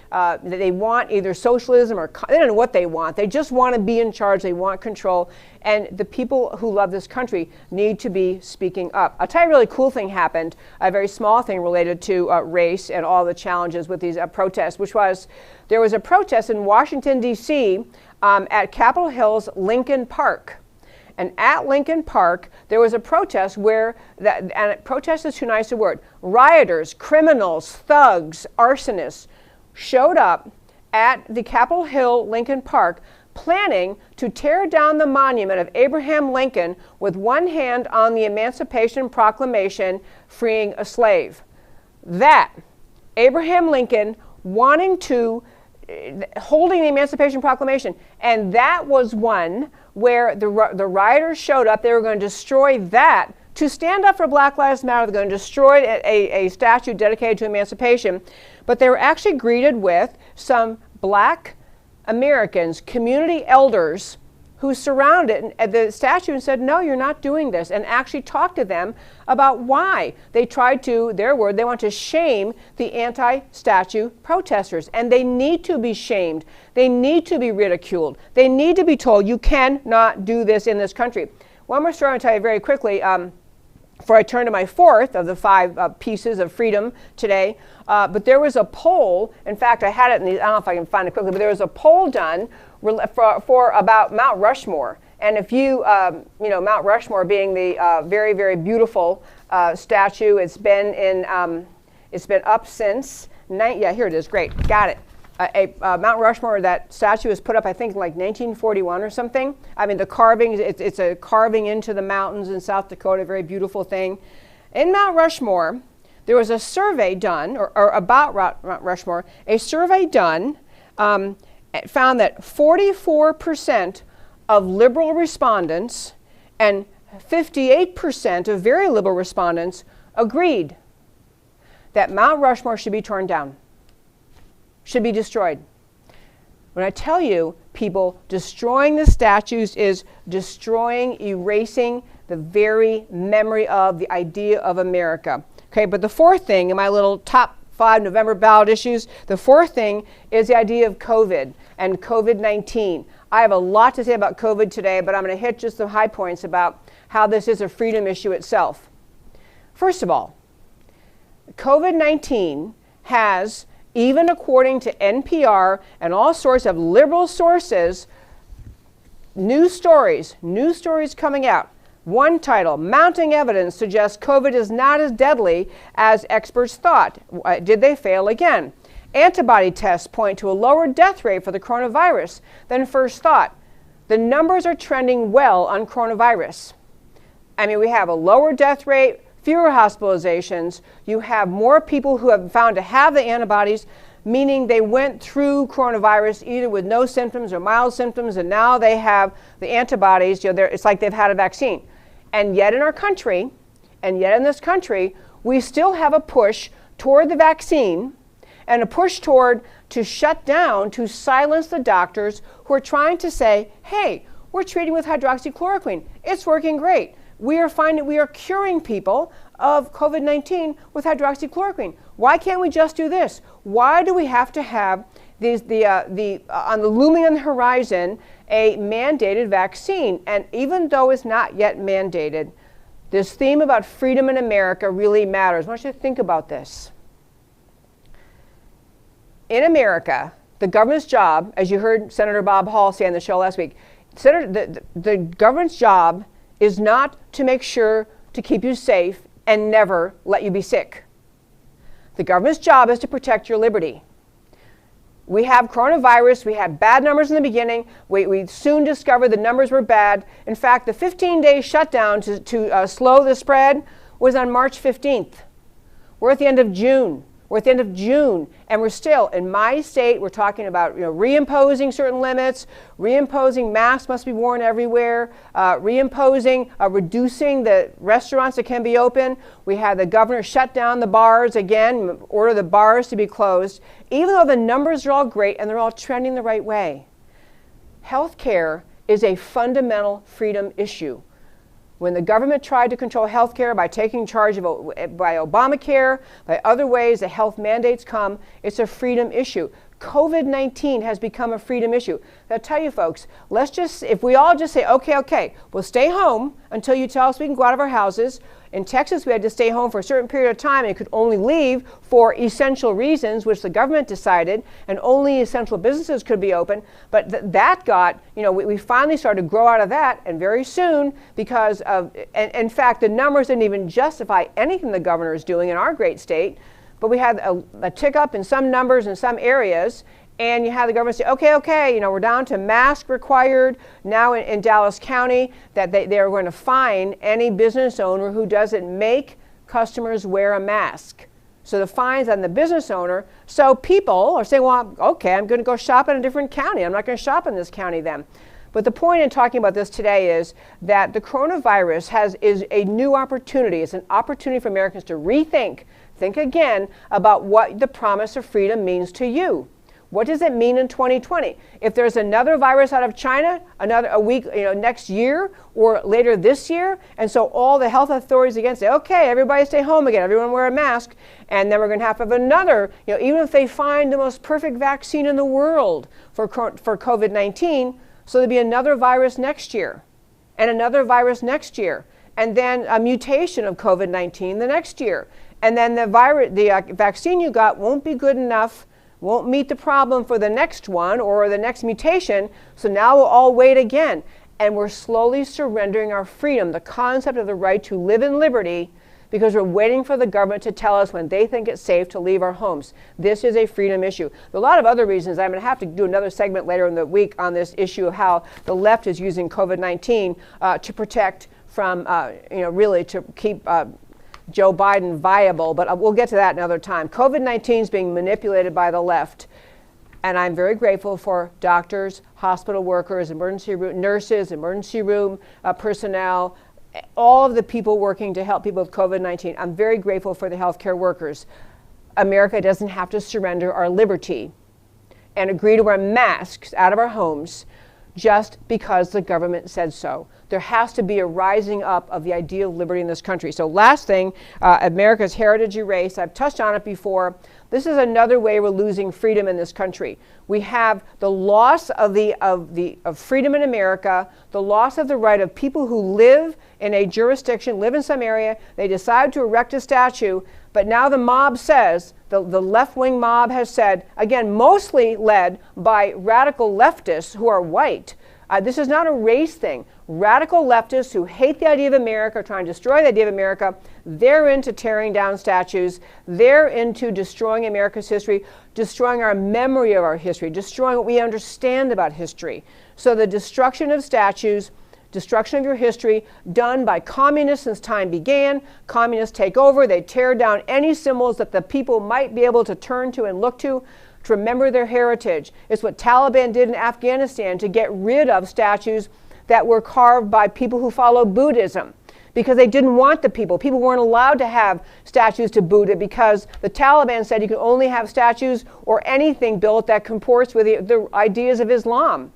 S1: They want either socialism or, they don't know what they want. They just want to be in charge. They want control. And the people who love this country need to be speaking up. I'll tell you a really cool thing happened, a very small thing related to race and all the challenges with these protests, which was, there was a protest in Washington, D.C. At Capitol Hill's Lincoln Park. And at Lincoln Park, there was a protest where, and protest is too nice a word, rioters, criminals, thugs, arsonists showed up at the Capitol Hill Lincoln Park planning to tear down the monument of Abraham Lincoln with one hand on the Emancipation Proclamation freeing a slave. That, Abraham Lincoln wanting to, holding the Emancipation Proclamation, and that was one where the rioters showed up. They were going to destroy that to stand up for Black Lives Matter. They're going to destroy a statue dedicated to emancipation. But they were actually greeted with some Black Americans, community elders, who surrounded the statue and said, no, you're not doing this, and actually talked to them about why. They tried to, their word, they want to shame the anti-statue protesters, and they need to be shamed. They need to be ridiculed. They need to be told, you cannot do this in this country. One more story I'll tell you very quickly. Before I turn to my fourth of the five pieces of freedom today, but there was a poll. In fact, I had it in these, I don't know if I can find it quickly, but there was a poll done for about Mount Rushmore. And if you know, Mount Rushmore being the very, very beautiful statue, it's been up since, yeah, here it is, great, got it. Mount Rushmore, that statue was put up, I think, in like 1941 or something. I mean, the carving, it's a carving into the mountains in South Dakota, a very beautiful thing. In Mount Rushmore, there was a survey done, or about Mount Rushmore, a survey done, found that 44% of liberal respondents and 58% of very liberal respondents agreed that Mount Rushmore should be torn down, should be destroyed. When I tell you, people, destroying the statues is destroying, erasing the very memory of the idea of America. Okay, but the fourth thing in my little top 5 November ballot issues, the fourth thing is the idea of COVID and COVID-19. I have a lot to say about COVID today, but I'm going to hit just the high points about how this is a freedom issue itself. First of all, COVID-19 has, even according to NPR and all sorts of liberal sources, news stories coming out. One title, mounting evidence suggests COVID is not as deadly as experts thought. Did they fail again? Antibody tests point to a lower death rate for the coronavirus than first thought. The numbers are trending well on coronavirus. I mean, we have a lower death rate, fewer hospitalizations. You have more people who have found to have the antibodies, meaning they went through coronavirus either with no symptoms or mild symptoms, and now they have the antibodies. You know, it's like they've had a vaccine. And yet in our country, and yet in this country, we still have a push toward the vaccine and a push toward to shut down, to silence the doctors who are trying to say, hey, we're treating with hydroxychloroquine. It's working great. We are curing people of COVID-19 with hydroxychloroquine. Why can't we just do this? Why do we have to have on the looming on the horizon, a mandated vaccine? And even though it's not yet mandated, this theme about freedom in America really matters. I want you to think about this. in America, the government's job, as you heard Senator Bob Hall say on the show last week, the government's job is not to make sure to keep you safe and never let you be sick. The government's job is to protect your liberty. We have coronavirus. We had bad numbers in the beginning. We soon discovered the numbers were bad. In fact, the 15-day shutdown to slow the spread was on March 15th. We're at the end of June. And we're still, in my state, we're talking about reimposing certain limits, reimposing masks must be worn everywhere, reimposing, reducing the restaurants that can be open. We had the governor shut down the bars again, order the bars to be closed, even though the numbers are all great and they're all trending the right way. Healthcare is a fundamental freedom issue. When the government tried to control health care by taking charge of by Obamacare, by other ways the health mandates come, it's a freedom issue. COVID-19 has become a freedom issue. I'll tell you folks, if we all just say, okay, we'll stay home until you tell us we can go out of our houses. In Texas, we had to stay home for a certain period of time and could only leave for essential reasons, which the government decided, and only essential businesses could be open. But that got, we finally started to grow out of that, and very soon, because of, and in fact, the numbers didn't even justify anything the governor is doing in our great state, but we had a tick up in some numbers in some areas, and you had the government say, okay, we're down to mask required now in Dallas County, that they are going to fine any business owner who doesn't make customers wear a mask. So the fine's on the business owner. So people are saying, well, okay, I'm going to go shop in a different county. I'm not going to shop in this county then. But the point in talking about this today is that the coronavirus is a new opportunity. It's an opportunity for Americans to think again about what the promise of freedom means to you. What does it mean in 2020? If there's another virus out of China, a week, next year or later this year, and so all the health authorities again say, okay, everybody stay home again, everyone wear a mask, and then we're going to have another, even if they find the most perfect vaccine in the world for COVID-19, so there'll be another virus next year, and another virus next year, and then a mutation of COVID-19 the next year, and then the vaccine you got won't be good enough, won't meet the problem for the next one or the next mutation, so now we'll all wait again. And we're slowly surrendering our freedom, the concept of the right to live in liberty, because we're waiting for the government to tell us when they think it's safe to leave our homes. This is a freedom issue. There are a lot of other reasons. I'm going to have to do another segment later in the week on this issue of how the left is using COVID-19 to protect from, really to keep Joe Biden viable, but we'll get to that another time. COVID-19 is being manipulated by the left, and I'm very grateful for doctors, hospital workers, emergency room nurses, emergency room personnel, all of the people working to help people with COVID-19. I'm very grateful for the healthcare workers. America doesn't have to surrender our liberty and agree to wear masks out of our homes just because the government said so. There has to be a rising up of the idea of liberty in this country. So last thing, America's heritage erased. I've touched on it before. This is another way we're losing freedom in this country. We have the loss of freedom in America, the loss of the right of people who live in a jurisdiction, live in some area, they decide to erect a statue, but now the mob says, the left-wing mob has said, again, mostly led by radical leftists who are white. This is not a race thing. Radical leftists who hate the idea of America, are trying to destroy the idea of America, they're into tearing down statues. They're into destroying America's history, destroying our memory of our history, destroying what we understand about history. So the destruction of statues, destruction of your history, done by communists since time began. Communists take over, they tear down any symbols that the people might be able to turn to and look to remember their heritage. It's what Taliban did in Afghanistan to get rid of statues that were carved by people who follow Buddhism, because they didn't want the people. People weren't allowed to have statues to Buddha because the Taliban said you could only have statues or anything built that comports with the ideas of Islam.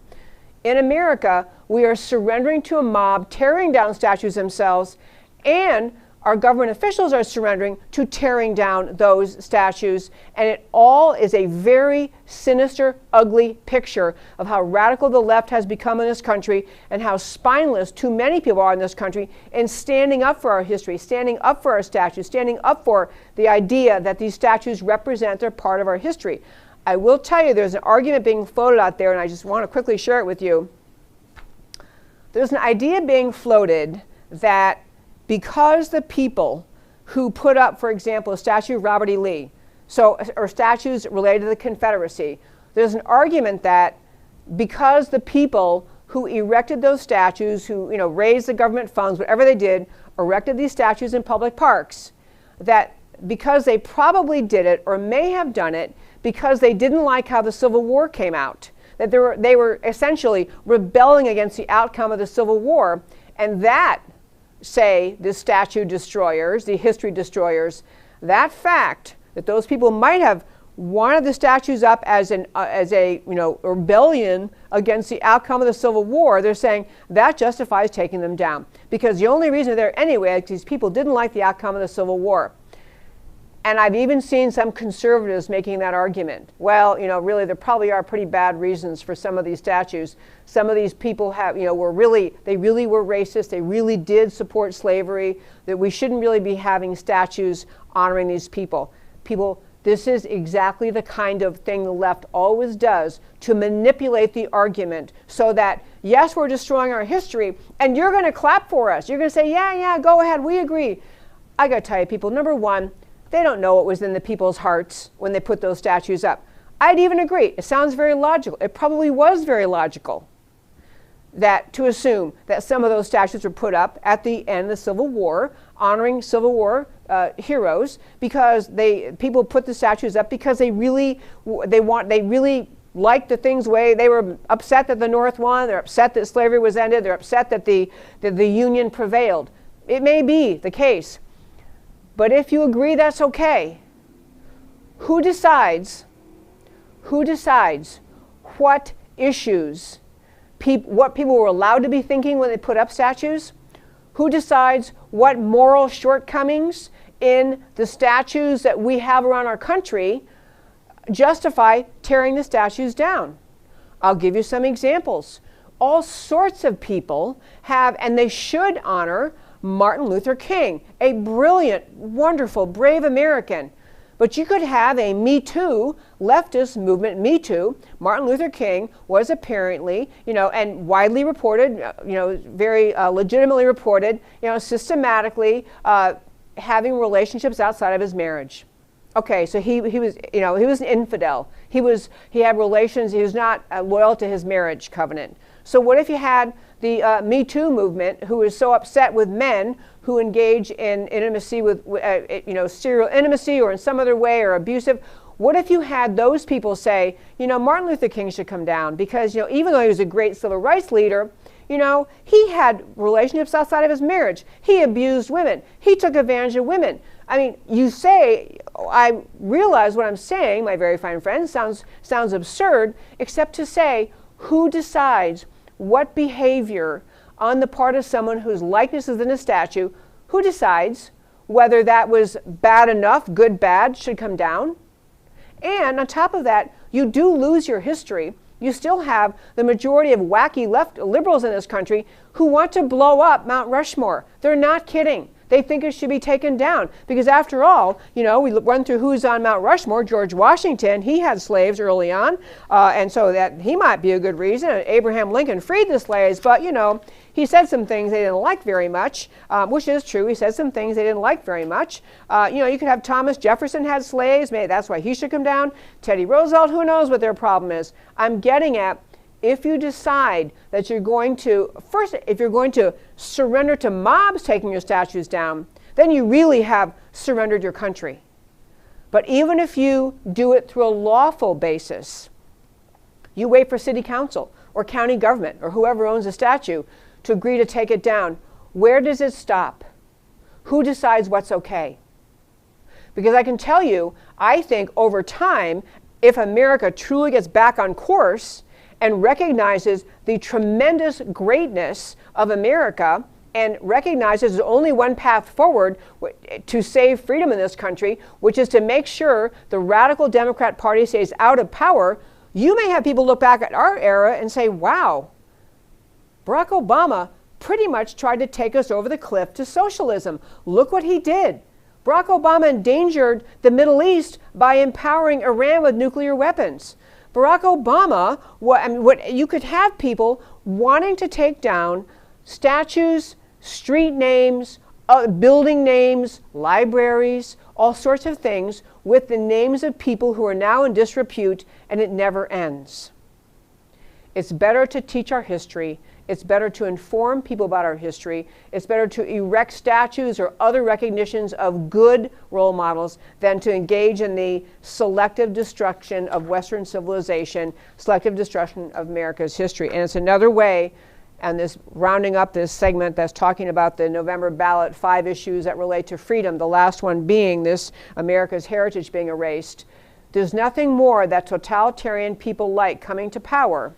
S1: In America, we are surrendering to a mob, tearing down statues themselves, and our government officials are surrendering to tearing down those statues. And it all is a very sinister, ugly picture of how radical the left has become in this country and how spineless too many people are in this country in standing up for our history, standing up for our statues, standing up for the idea that these statues represent, they're part of our history. I will tell you there's an argument being floated out there, and I just want to quickly share it with you. There's an idea being floated that because the people who put up, for example, a statue of Robert E. Lee, or statues related to the Confederacy, there's an argument that because the people who erected those statues, who raised the government funds, whatever they did, erected these statues in public parks, that because they probably did it or may have done it because they didn't like how the Civil War came out, that they were essentially rebelling against the outcome of the Civil War, and that, say, the statue destroyers, the history destroyers, that fact that those people might have wanted the statues up as a rebellion against the outcome of the Civil War, they're saying that justifies taking them down. Because the only reason they're there anyway is these people didn't like the outcome of the Civil War. And I've even seen some conservatives making that argument. Well, really there probably are pretty bad reasons for some of these statues. Some of these people were really racist. They really did support slavery, that we shouldn't really be having statues honoring these people. This is exactly the kind of thing the left always does to manipulate the argument so that, yes, we're destroying our history, and you're going to clap for us. You're going to say, yeah, go ahead, we agree. I got to tell you, people, number one, they don't know what was in the people's hearts when they put those statues up. I'd even agree. It sounds very logical. It probably was very logical to assume that some of those statues were put up at the end of the Civil War, honoring Civil War heroes, because people put the statues up because they really liked the things way. They were upset that the North won. They're upset that slavery was ended. They're upset that the Union prevailed. It may be the case. But if you agree that's okay, who decides what issues, what people were allowed to be thinking when they put up statues? Who decides what moral shortcomings in the statues that we have around our country justify tearing the statues down? I'll give you some examples. All sorts of people have, and they should honor, Martin Luther King, a brilliant, wonderful, brave American. But you could have a Me Too, leftist movement, Me Too. Martin Luther King was apparently, and widely reported, very legitimately reported, systematically having relationships outside of his marriage. Okay, so he was an infidel. He had relations. He was not loyal to his marriage covenant. So what if you had the Me Too movement, who is so upset with men who engage in intimacy with, serial intimacy or in some other way or abusive? What if you had those people say, Martin Luther King should come down because, even though he was a great civil rights leader, he had relationships outside of his marriage. He abused women. He took advantage of women. I mean, I realize what I'm saying, my very fine friends, sounds absurd, except to say, who decides what behavior on the part of someone whose likeness is in a statue, who decides whether that was bad enough, good, bad, should come down? And on top of that, you do lose your history. You still have the majority of wacky left liberals in this country who want to blow up Mount Rushmore. They're not kidding. They think it should be taken down because, after all, we run through who's on Mount Rushmore. George Washington, he had slaves early on, and so that he might be a good reason. Abraham Lincoln freed the slaves, but he said some things they didn't like very much, which is true. He said some things they didn't like very much. You could have Thomas Jefferson had slaves. Maybe that's why he should come down. Teddy Roosevelt, who knows what their problem is. I'm getting at, if you decide that you're going to, first, if you're going to surrender to mobs taking your statues down, then you really have surrendered your country. But even if you do it through a lawful basis, you wait for city council or county government or whoever owns a statue to agree to take it down. Where does it stop? Who decides what's okay? Because I can tell you, I think over time, if America truly gets back on course and recognizes the tremendous greatness of America and recognizes there's only one path forward to save freedom in this country, which is to make sure the radical Democrat Party stays out of power, you may have people look back at our era and say, wow, Barack Obama pretty much tried to take us over the cliff to socialism. Look what he did. Barack Obama endangered the Middle East by empowering Iran with nuclear weapons. Barack Obama, you could have people wanting to take down statues, street names, building names, libraries, all sorts of things with the names of people who are now in disrepute, and it never ends. It's better to teach our history. It's better to inform people about our history. It's better to erect statues or other recognitions of good role models than to engage in the selective destruction of Western civilization, selective destruction of America's history. And it's another way, and this rounding up this segment that's talking about the November ballot, 5 issues that relate to freedom, the last one being this America's heritage being erased. There's nothing more that totalitarian people like coming to power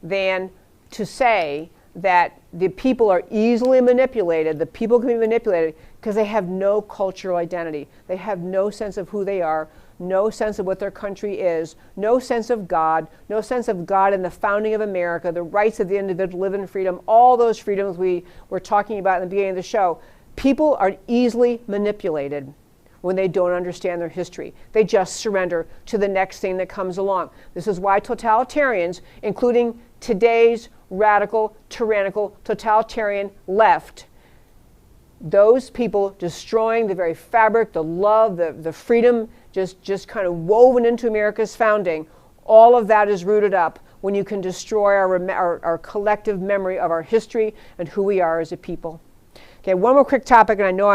S1: than to say that the people are easily manipulated, the people can be manipulated because they have no cultural identity. They have no sense of who they are, no sense of what their country is, no sense of God, no sense of God in the founding of America, the rights of the individual, live in freedom, all those freedoms we were talking about in the beginning of the show. People are easily manipulated when they don't understand their history. They just surrender to the next thing that comes along. This is why totalitarians, including today's radical, tyrannical, totalitarian left, those people destroying the very fabric, the love, the freedom, just kind of woven into America's founding, all of that is rooted up when you can destroy our collective memory of our history and who we are as a people. Okay, one more quick topic, and I know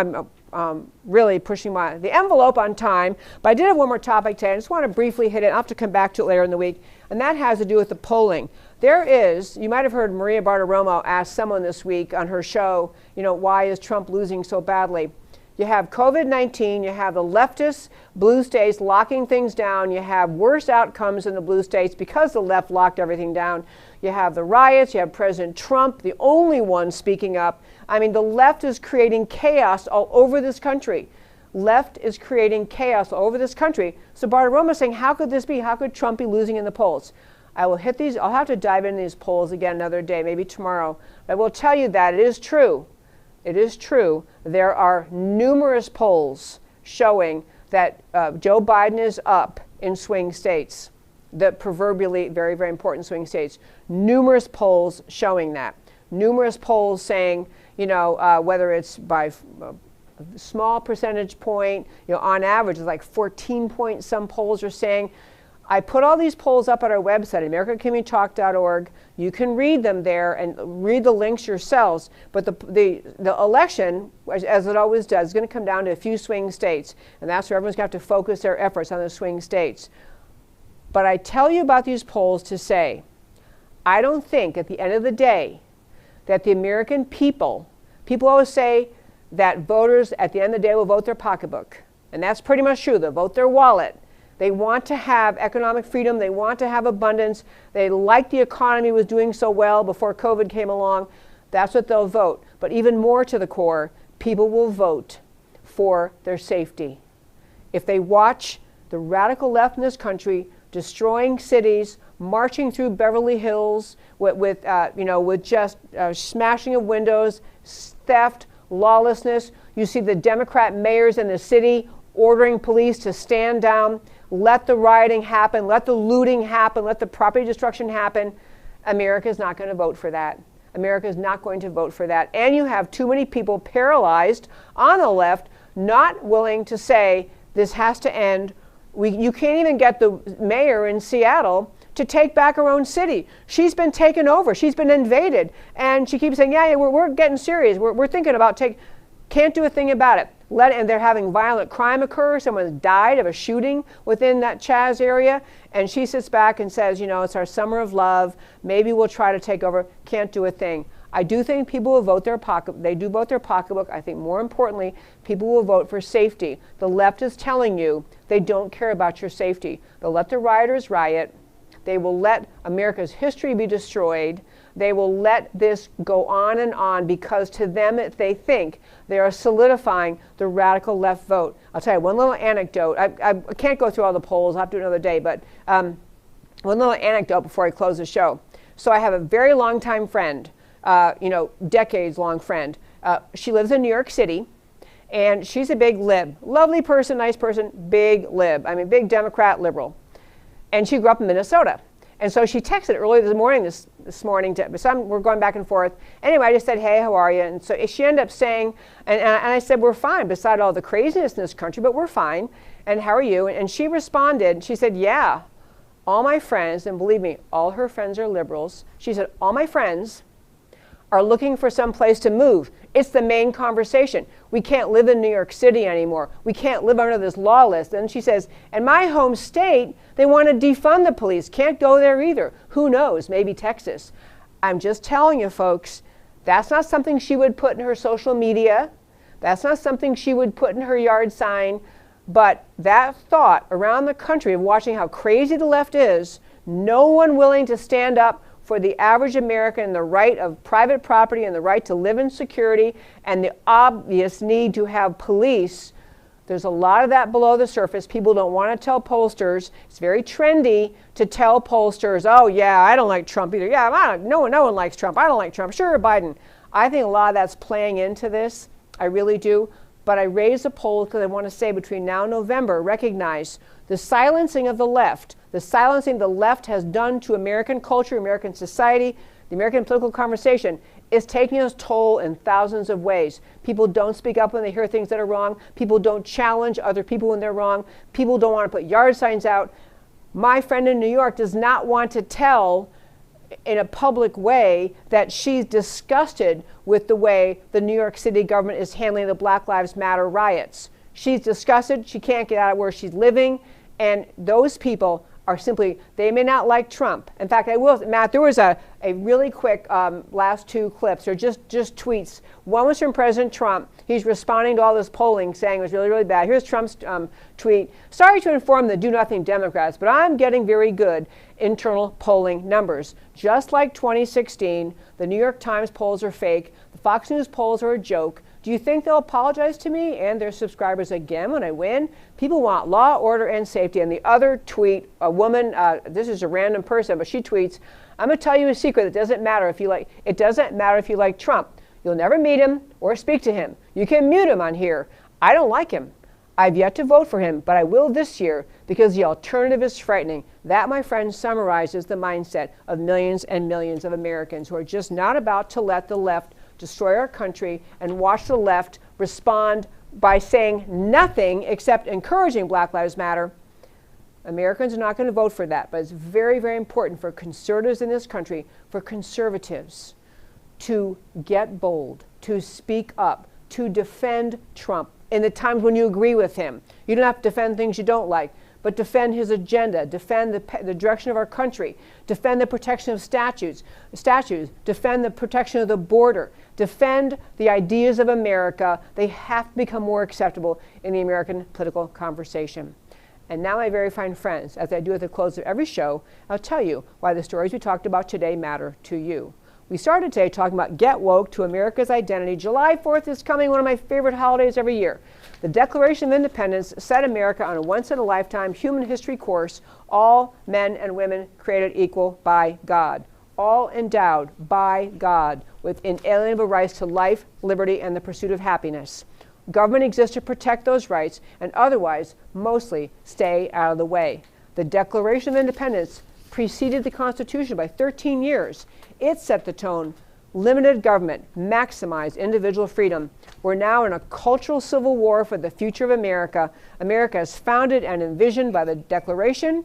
S1: I'm really pushing the envelope on time, but I did have one more topic today. I just want to briefly hit it. I'll have to come back to it later in the week, and that has to do with the polling. There is, you might have heard Maria Bartiromo ask someone this week on her show, why is Trump losing so badly? You have COVID-19, you have the leftist blue states locking things down, you have worse outcomes in the blue states because the left locked everything down. You have the riots, you have President Trump, the only one speaking up. I mean, the left is creating chaos all over this country. Left is creating chaos all over this country. So Bartiromo is saying, how could this be? How could Trump be losing in the polls? I will hit these, I'll have to dive into these polls again another day, maybe tomorrow. I will tell you that it is true. It is true. There are numerous polls showing that Joe Biden is up in swing states, the proverbially very, very important swing states. Numerous polls showing that. Numerous polls saying, whether it's by a small percentage point, on average, it's like 14 points, some polls are saying. I put all these polls up at our website, americacommunitytalk.org. You can read them there and read the links yourselves. But the election, as it always does, is going to come down to a few swing states. And that's where everyone's got to focus their efforts on the swing states. But I tell you about these polls to say, I don't think at the end of the day that the American people always say that voters at the end of the day will vote their pocketbook. And that's pretty much true. They'll vote their wallet. They want to have economic freedom. They want to have abundance. They like the economy was doing so well before COVID came along. That's what they'll vote. But even more to the core, people will vote for their safety. If they watch the radical left in this country destroying cities, marching through Beverly Hills with just smashing of windows, theft, lawlessness. You see the Democrat mayors in the city ordering police to stand down, let the rioting happen, let the looting happen, let the property destruction happen. America is not going to vote for that. America is not going to vote for that. And you have too many people paralyzed on the left, not willing to say this has to end. You can't even get the mayor in Seattle to take back her own city. She's been taken over. She's been invaded. And she keeps saying, yeah, we're getting serious. We're thinking about can't do a thing about it. And they're having violent crime occur. Someone died of a shooting within that Chaz area. And she sits back and says, it's our summer of love. Maybe we'll try to take over. Can't do a thing. I do think people will vote their pocketbook. They do vote their pocketbook. I think more importantly, people will vote for safety. The left is telling you they don't care about your safety. They'll let the rioters riot. They will let America's history be destroyed. They will let this go on because to them, they think they are solidifying the radical left vote. I'll tell you one little anecdote. I can't go through all the polls. I'll have to do another day. But one little anecdote before I close the show. So I have a very long-time friend, decades-long friend. She lives in New York City. And she's a big lib. Lovely person, nice person, big lib. I mean, big Democrat liberal. And she grew up in Minnesota. And so she texted early this morning, we're going back and forth. Anyway, I just said, hey, how are you? And so she ended up saying, and I said, we're fine, beside all the craziness in this country, but we're fine. And how are you? And she responded, she said, yeah, all my friends, and believe me, all her friends are liberals. She said, all my friends are looking for some place to move. It's the main conversation. We can't live in New York City anymore. We can't live under this law list. And she says, in my home state, they want to defund the police. Can't go there either. Who knows? Maybe Texas. I'm just telling you, folks, that's not something she would put in her social media. That's not something she would put in her yard sign. But that thought around the country of watching how crazy the left is, no one willing to stand up for the average American and the right of private property and the right to live in security and the obvious need to have police. There's a lot of that below the surface. People don't want to tell pollsters. It's very trendy to tell pollsters, oh yeah, I don't like Trump either. Yeah, no one likes Trump. I don't like Trump. Sure, Biden. I think a lot of that's playing into this. I really do. But I raised a poll because I want to say between now and November, recognize the silencing of the left, the silencing the left has done to American culture, American society, the American political conversation is taking its toll in thousands of ways. People don't speak up when they hear things that are wrong. People don't challenge other people when they're wrong. People don't want to put yard signs out. My friend in New York does not want to tell in a public way that she's disgusted with the way the New York City government is handling the Black Lives Matter riots. She's disgusted. She can't get out of where she's living. And those people are simply, they may not like Trump. In fact, I will, Matt, there was a really quick last two clips, or just tweets. One was from President Trump. He's responding to all this polling saying it was really, really bad. Here's Trump's tweet. Sorry to inform the do-nothing Democrats, but I'm getting very good internal polling numbers. Just like 2016, the New York Times polls are fake. The Fox News polls are a joke. Do you think they'll apologize to me and their subscribers again when I win? People want law, order, and safety. And the other tweet, a woman, this is a random person, but she tweets, I'm going to tell you a secret. It doesn't matter if you like Trump. You'll never meet him or speak to him. You can mute him on here. I don't like him. I've yet to vote for him, but I will this year because the alternative is frightening. That, my friend, summarizes the mindset of millions and millions of Americans who are just not about to let the left destroy our country and watch the left respond by saying nothing except encouraging Black Lives Matter. Americans are not going to vote for that, but it's very, very important for conservatives in this country, for conservatives to get bold, to speak up, to defend Trump in the times when you agree with him. You don't have to defend things you don't like, but defend his agenda, defend the direction of our country, defend the protection of statues, defend the protection of the border, defend the ideas of America. They have to become more acceptable in the American political conversation. And now, my very fine friends, as I do at the close of every show, I'll tell you why the stories we talked about today matter to you. We started today talking about Get Woke to America's Identity. July 4th is coming, one of my favorite holidays every year. The Declaration of Independence set America on a once-in-a-lifetime human history course, all men and women created equal by God, all endowed by God with inalienable rights to life, liberty, and the pursuit of happiness. Government exists to protect those rights and otherwise mostly stay out of the way. The Declaration of Independence preceded the Constitution by 13 years. It set the tone. Limited government, maximize individual freedom. We're now in a cultural civil war for the future of America. America is founded and envisioned by the Declaration,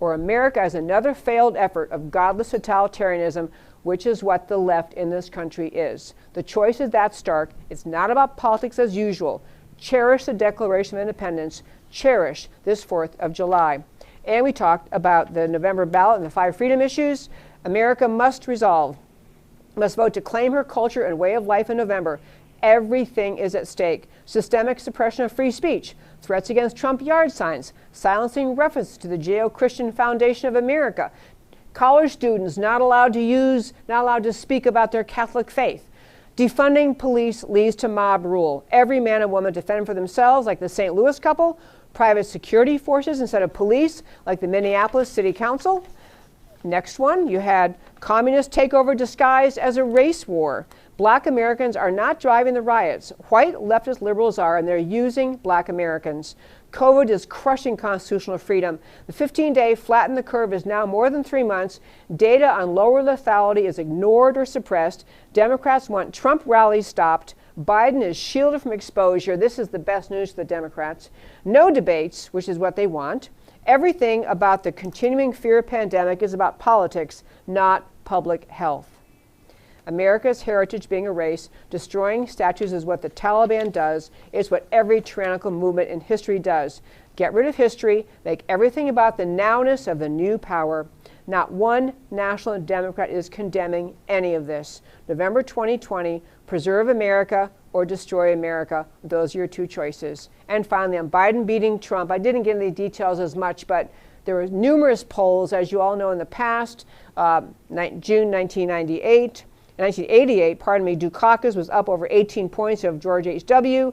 S1: or America as another failed effort of godless totalitarianism, which is what the left in this country is. The choice is that stark. It's not about politics as usual. Cherish the Declaration of Independence. Cherish this 4th of July. And we talked about the November ballot and the 5 freedom issues. America must vote to claim her culture and way of life in November. Everything is at stake. Systemic suppression of free speech, threats against Trump yard signs, silencing references to the Judeo-Christian Foundation of America, college students not allowed to speak about their Catholic faith. Defunding police leads to mob rule. Every man and woman defend for themselves, like the St. Louis couple. Private security forces instead of police, like the Minneapolis City Council. Next one, you had Communist takeover disguised as a race war. Black Americans are not driving the riots. White leftist liberals are, and they're using black Americans. COVID is crushing constitutional freedom. The 15-day flatten the curve is now more than 3 months. Data on lower lethality is ignored or suppressed. Democrats want Trump rallies stopped. Biden is shielded from exposure. This is the best news for the Democrats. No debates, which is what they want. Everything about the continuing fear pandemic is about politics, not public health. America's heritage being erased, destroying statues is what the Taliban does. It's what every tyrannical movement in history does. Get rid of history, make everything about the nowness of the new power. Not one national Democrat is condemning any of this. November 2020, preserve America or destroy America. Those are your two choices. And finally, on Biden beating Trump, I didn't get into the details as much, but there were numerous polls, as you all know, in the past. June 1988. 1988, Dukakis was up over 18 points of George H.W.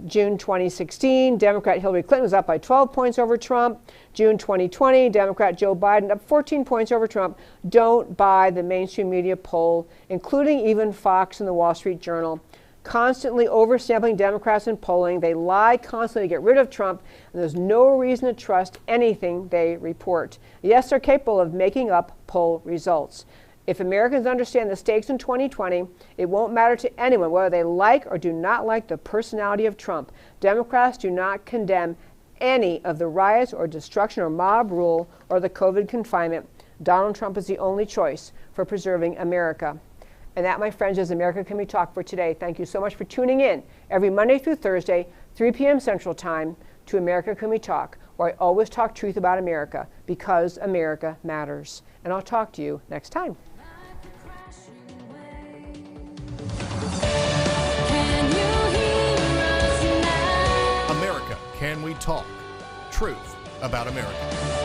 S1: June 2016, Democrat Hillary Clinton was up by 12 points over Trump. June 2020, Democrat Joe Biden up 14 points over Trump. Don't buy the mainstream media poll, including even Fox and the Wall Street Journal. Constantly oversampling Democrats in polling. They lie constantly to get rid of Trump, and there's no reason to trust anything they report. Yes, they're capable of making up poll results. If Americans understand the stakes in 2020, it won't matter to anyone whether they like or do not like the personality of Trump. Democrats do not condemn any of the riots or destruction or mob rule or the COVID confinement. Donald Trump is the only choice for preserving America. And that, my friends, is America Can We Talk for today. Thank you so much for tuning in every Monday through Thursday, 3 p.m. Central Time, to America Can We Talk, where I always talk truth about America because America matters. And I'll talk to you next time.
S2: America Can We Talk? Truth about America.